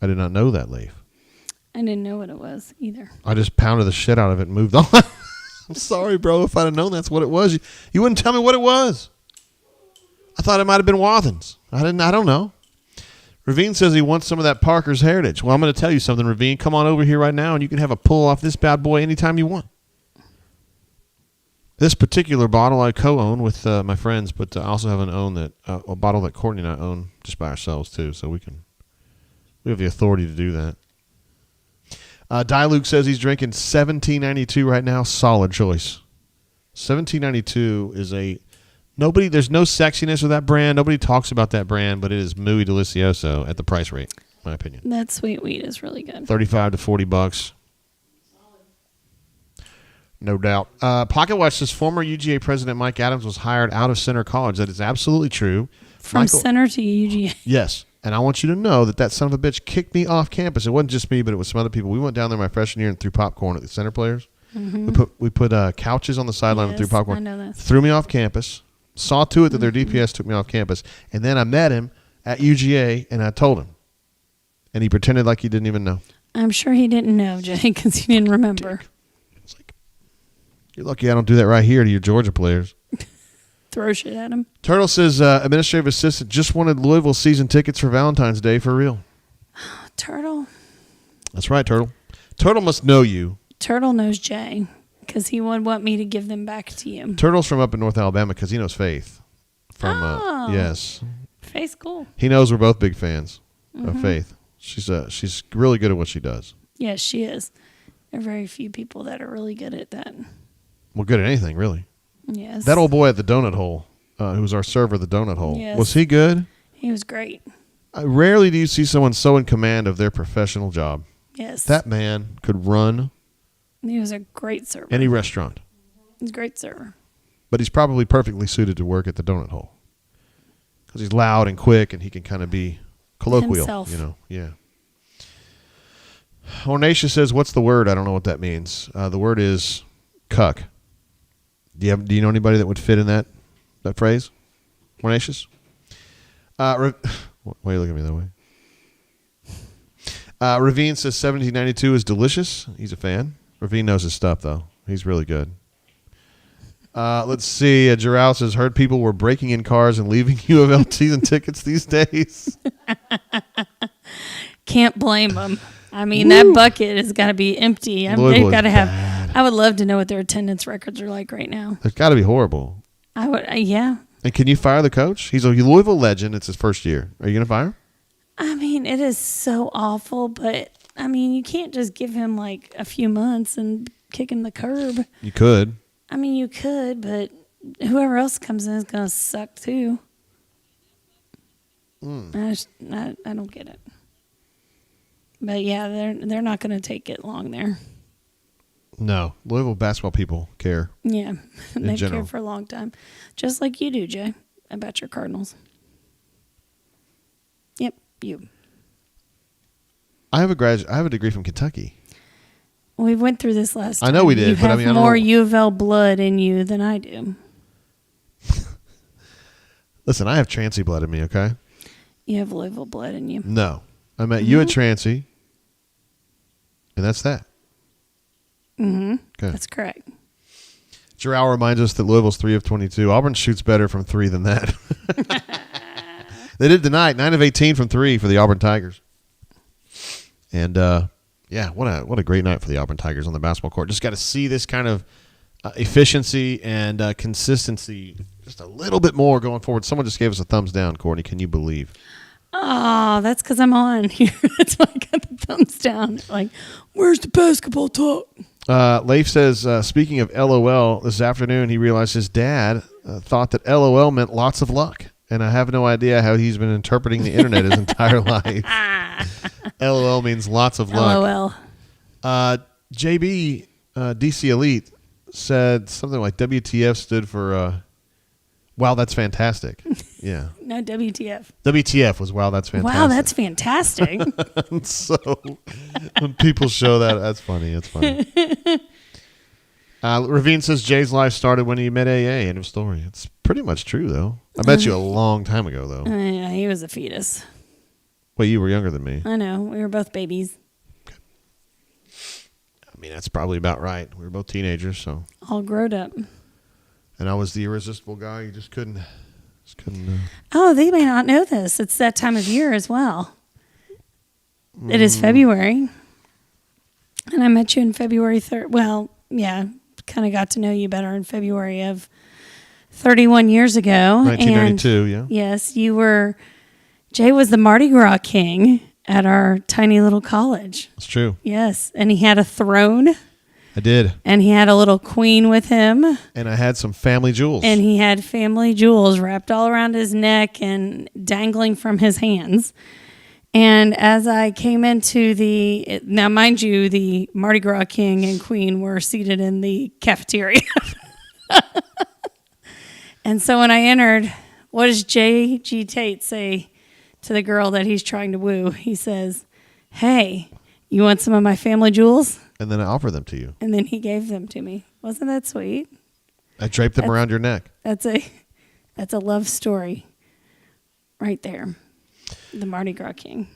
I did not know that, Leif. I didn't know what it was either. I just pounded the shit out of it and moved on. I'm sorry, bro. If I'd have known that's what it was, you wouldn't tell me what it was. I thought it might have been Wathans. I don't know. Ravine says he wants some of that Parker's Heritage. Well, I'm going to tell you something, Ravine. Come on over here right now, and you can have a pull off this bad boy anytime you want. This particular bottle I co-own with my friends, but I also have a bottle that Courtney and I own just by ourselves too, so we have the authority to do that. Diluke says he's drinking 1792 right now. Solid choice. 1792 is there's no sexiness with that brand. Nobody talks about that brand, but it is muy delicioso at the price rate, in my opinion. That sweet wheat is really good. $35 to $40. No doubt. Pocket Watch says former UGA president Mike Adams was hired out of Center College. That is absolutely true. From Center to UGA. Yes. And I want you to know that son of a bitch kicked me off campus. It wasn't just me, but it was some other people. We went down there my freshman year and threw popcorn at the Center players. Mm-hmm. We put couches on the sideline and threw popcorn. I know that. Threw me off campus. Saw to it that their DPS took me off campus. And then I met him at UGA, and I told him. And he pretended like he didn't even know. I'm sure he didn't know, Jay, because he didn't remember. It's like, you're lucky I don't do that right here to your Georgia players. Throw shit at him. Turtle says administrative assistant just wanted Louisville season tickets for Valentine's Day for real. Turtle. That's right, Turtle. Turtle must know you. Turtle knows Jay because he would want me to give them back to you. Turtle's from up in North Alabama because he knows Faith. Yes. Faith's cool. He knows we're both big fans of Faith. She's really good at what she does. Yes, she is. There are very few people that are really good at that. Well, good at anything, really. Yes. That old boy at the donut hole, who was our server at the donut hole, Yes. was he good? He was great. Rarely do you see someone so in command of their professional job. Yes. That man could run He was a great server. any restaurant. He's a great server. But he's probably perfectly suited to work at the donut hole because he's loud and quick and he can kind of be colloquial. Himself. Yeah. Hornacia says, what's the word? I don't know what that means. The word is cuck. Do you know anybody that would fit in that phrase? Hornacious? Why are you looking at me that way? Ravine says 1792 is delicious. He's a fan. Ravine knows his stuff, though. He's really good. Let's see. Jarrell says, heard people were breaking in cars and leaving U of L season tickets these days. Can't blame them. I mean, that bucket has got to be empty. They've got to have. I would love to know what their attendance records are like right now. It's got to be horrible. I would, yeah. And can you fire the coach? He's a Louisville legend. It's his first year. Are you going to fire him? I mean, it is so awful, but I mean, you can't just give him like a few months and kick him the curb. You could. I mean, you could, but whoever else comes in is going to suck too. I don't get it. But yeah, they're not going to take it long there. No. Louisville basketball people care. Yeah, they've general. cared for a long time. Just like you do, Jay, about your Cardinals. Yep, you. I have a degree from Kentucky. We went through this last time. I know we did, You but I have mean, I don't more know. U of L blood in you than I do. Listen, I have Transy blood in me, okay? You have Louisville blood in you. No. I met you at Transy, and that's that. Mm-hmm. Okay. That's correct. Jarrell reminds us that Louisville's 3 of 22. Auburn shoots better from 3 than that. They did tonight, 9 of 18 from 3 for the Auburn Tigers. And, yeah, what a great night for the Auburn Tigers on the basketball court. Just got to see this kind of efficiency and consistency just a little bit more going forward. Someone just gave us a thumbs down, Courtney. Can you believe? Oh, that's because I'm on here. That's why I got the thumbs down. Like, where's the basketball talk? Leif says, speaking of LOL, this afternoon he realized his dad thought that LOL meant lots of luck. And I have no idea how he's been interpreting the internet his entire life. LOL means lots of luck. LOL. JB, DC Elite, said something like WTF stood for, wow, that's fantastic. Yeah. No, WTF. WTF was wow, that's fantastic. Wow, that's fantastic. So when people show that, that's funny. It's funny. Ravine says Jay's life started when he met AA. End of story. It's pretty much true, though. I met you a long time ago, though. Yeah, he was a fetus. Well, you were younger than me. I know. We were both babies. I mean, that's probably about right. We were both teenagers, so. All grown up. And I was the irresistible guy. You just couldn't. Oh, they may not know this. It's that time of year as well. It is February. And I met you in February 3rd. Well, yeah, kind of got to know you better in February of 31 years ago. 1992, yeah. Yes, Jay was the Mardi Gras king at our tiny little college. It's true. Yes, and he had a throne. I did. And he had a little queen with him. And I had some family jewels. And he had family jewels wrapped all around his neck and dangling from his hands. And as I came into now mind you, the Mardi Gras king and queen were seated in the cafeteria. And so when I entered, what does J.G. Tate say to the girl that he's trying to woo? He says, "Hey, you want some of my family jewels?" And then I offered them to you. And then he gave them to me. Wasn't that sweet? I draped them around your neck. That's a love story right there. The Mardi Gras king.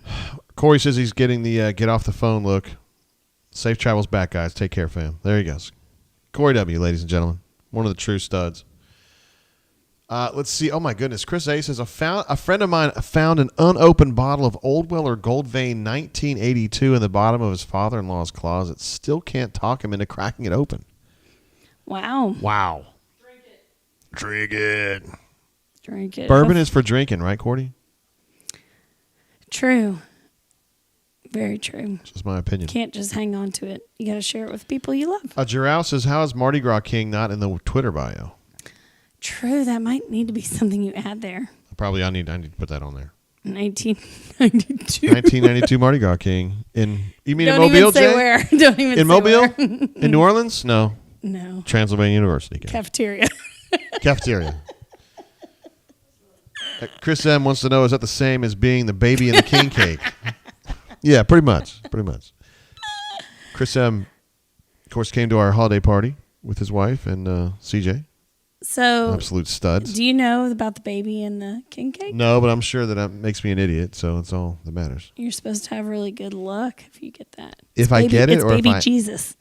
Corey says he's getting the get off the phone look. Safe travels back, guys. Take care, fam. There he goes. Corey W., ladies and gentlemen. One of the true studs. Let's see. Oh, my goodness. Chris A. says, a friend of mine found an unopened bottle of Old Weller Gold Vein 1982 in the bottom of his father-in-law's closet. Still can't talk him into cracking it open. Wow. Drink it. Drink it. Bourbon is for drinking, right, Cordy? True. Very true. That's just my opinion. Can't just hang on to it. You got to share it with people you love. Giral says, how is Mardi Gras King not in the Twitter bio? True. That might need to be something you add there. I need to put that on there. 1992. 1992 Mardi Gras King. You mean Don't in Mobile, even say Jay? where. Don't even say In Mobile? where. In New Orleans? No. No. Transylvania University. Guys. Cafeteria. Cafeteria. Chris M wants to know, is that the same as being the baby in the king cake? Yeah, pretty much. Chris M, of course, came to our holiday party with his wife and CJ. So, absolute studs. Do you know about the baby and the king cake? No, but I'm sure that makes me an idiot, so it's all that matters. You're supposed to have really good luck if you get that. If I get it, it's or baby if I... Jesus.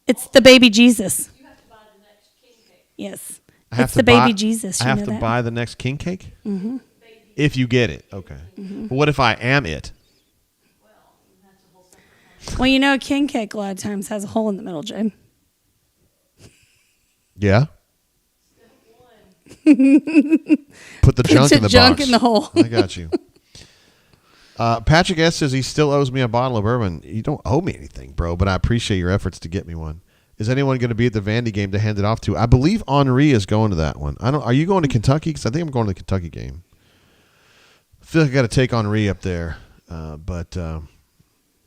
It's the baby Jesus. You have to buy the next king cake. Yes. It's the baby Jesus. I have to buy the next king cake? Mm-hmm. If you get it. Okay. Mm-hmm. But what if I am it? Well, that's a whole separate Well, you know, king cake a lot of times has a hole in the middle, Jay. Yeah? Put the junk in the junk box. in the hole. I got you. Patrick S. says he still owes me a bottle of bourbon. You don't owe me anything, bro, but I appreciate your efforts to get me one. Is anyone going to be at the Vandy game to hand it off to? I believe Henri is going to that one. Are you going to Kentucky? Because I think I'm going to the Kentucky game. I feel like I got to take Henri up there. But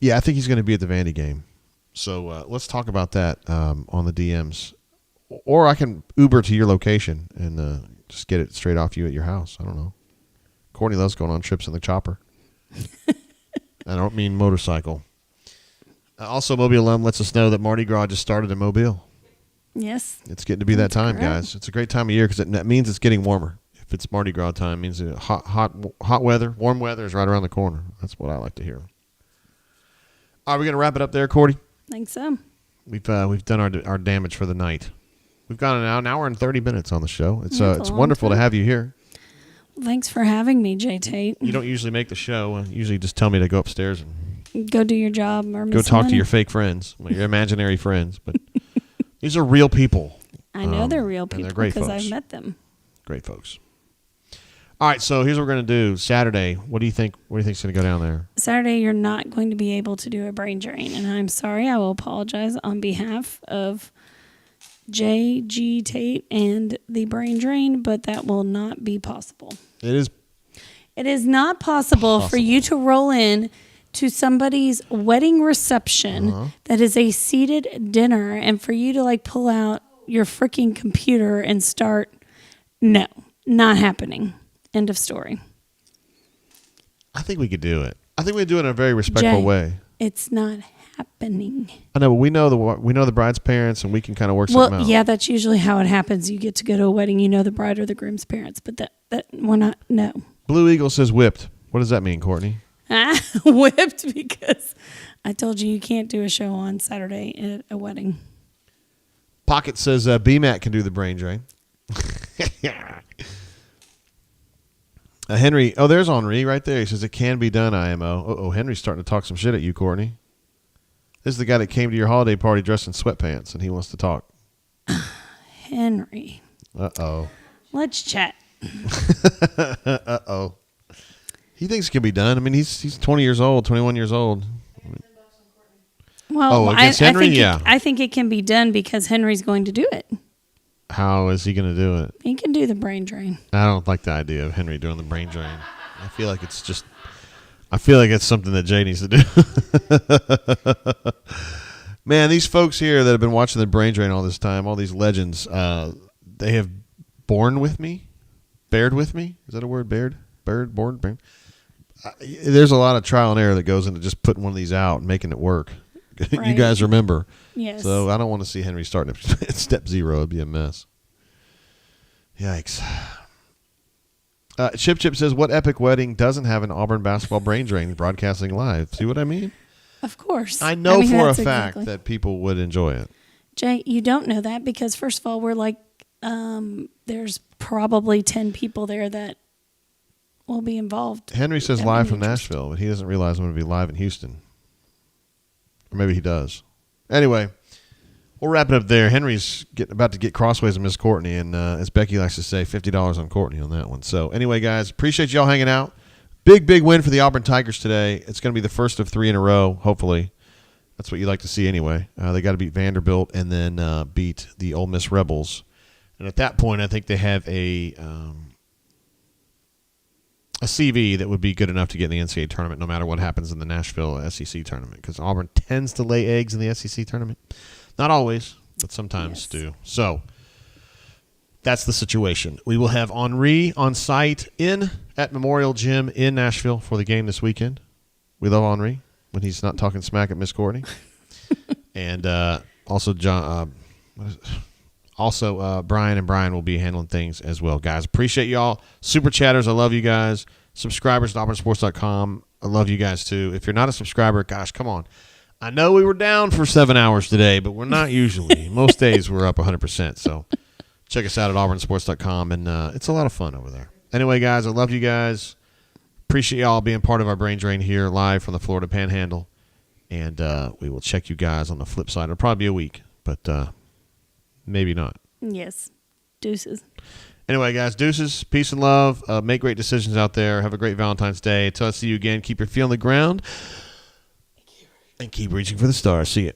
yeah, I think he's going to be at the Vandy game. So let's talk about that on the DMs. Or I can Uber to your location and just get it straight off you at your house. I don't know. Courtney loves going on trips in the chopper. I don't mean motorcycle. Also, Mobile alum lets us know that Mardi Gras just started in Mobile. Yes. It's getting to be that time, correct. guys. It's a great time of year because that means it's getting warmer. If it's Mardi Gras time, it means hot weather, warm weather is right around the corner. That's what I like to hear. Are we going to wrap it up there, Cordy? I think so. We've done our damage for the night. We've gone an hour and 30 minutes on the show. It's That's a long wonderful to time. have you here. Well, thanks for having me, Jay Tate. You don't usually make the show. You usually just tell me to go upstairs and Go do your job or go talk to your fake friends, your imaginary friends. But these are real people. I know they're real and people they're great because folks. I've met them. Great folks. All right, so here's what we're going to do. Saturday, what do you think? What do you think's going to go down there? Saturday, you're not going to be able to do a brain drain, and I'm sorry. I will apologize on behalf of J.G. Tate and the brain drain, but that will not be possible. It is. It is not possible for you to roll in to somebody's wedding reception that is a seated dinner and for you to pull out your freaking computer and start. No, not happening. End of story. I think we could do it. I think we do it in a very respectful Jay, way. It's not happening. I know, but we know the bride's parents, and we can kind of work something Well, out. yeah, that's usually how it happens. You get to go to a wedding, you know the bride or the groom's parents, but that we're not. No, Blue Eagle says whipped. What does that mean, Courtney? whipped because I told you can't do a show on Saturday at a wedding. Pocket says BMAC can do the brain drain. Henry, there's Henri right there. He says it can be done, IMO. Henry's starting to talk some shit at you, Courtney. This is the guy that came to your holiday party dressed in sweatpants, and he wants to talk. Henry, Uh-oh. let's chat. Uh-oh. He thinks it can be done. I mean, he's 20 years old, 21 years old. Well, against Henry? Yeah. I think it can be done because Henry's going to do it. How is he going to do it? He can do the brain drain. I don't like the idea of Henry doing the brain drain. I feel like it's something that Jay needs to do. Man, these folks here that have been watching the brain drain all this time, all these legends, they have bared with me. Is that a word? Born? There's a lot of trial and error that goes into just putting one of these out and making it work. You Right. guys remember. Yes. So I don't want to see Henry starting at step 0. It'd be a mess. Yikes. Chip says, what epic wedding doesn't have an Auburn basketball brain drain broadcasting live? See what I mean? Of course. I know for a that's fact exactly. that people would enjoy it. Jay, you don't know that because first of all, we're like, there's probably 10 people there that will be involved. Henry says That live many from interest. Nashville, but he doesn't realize I'm going to be live in Houston. Or maybe he does. Anyway, we'll wrap it up there. Henry's about to get crossways with Miss Courtney, and as Becky likes to say, $50 on Courtney on that one. So anyway, guys, appreciate y'all hanging out. Big win for the Auburn Tigers today. It's going to be the first of 3 in a row, hopefully. That's what you like to see anyway. They got to beat Vanderbilt and then beat the Ole Miss Rebels. And at that point, I think they have a CV that would be good enough to get in the NCAA tournament no matter what happens in the Nashville SEC tournament, because Auburn tends to lay eggs in the SEC tournament. Not always, but sometimes Yes. do. So that's the situation. We will have Henri on site at Memorial Gym in Nashville for the game this weekend. We love Henri when he's not talking smack at Miss Courtney. And also John... Brian and Brian will be handling things as well, guys. Appreciate y'all. Super chatters, I love you guys. Subscribers to auburnsports.com, I love you guys too. If you're not a subscriber, gosh, come on. I know we were down for 7 hours today, but we're not usually. Most days we're up 100%. So check us out at auburnsports.com, and it's a lot of fun over there. Anyway, guys, I love you guys. Appreciate y'all being part of our brain drain here live from the Florida Panhandle. And we will check you guys on the flip side. It'll probably be a week, but maybe not. Yes. Deuces. Anyway, guys, deuces, peace and love. Make great decisions out there. Have a great Valentine's Day. Until I see you again, keep your feet on the ground and keep reaching for the stars. See ya.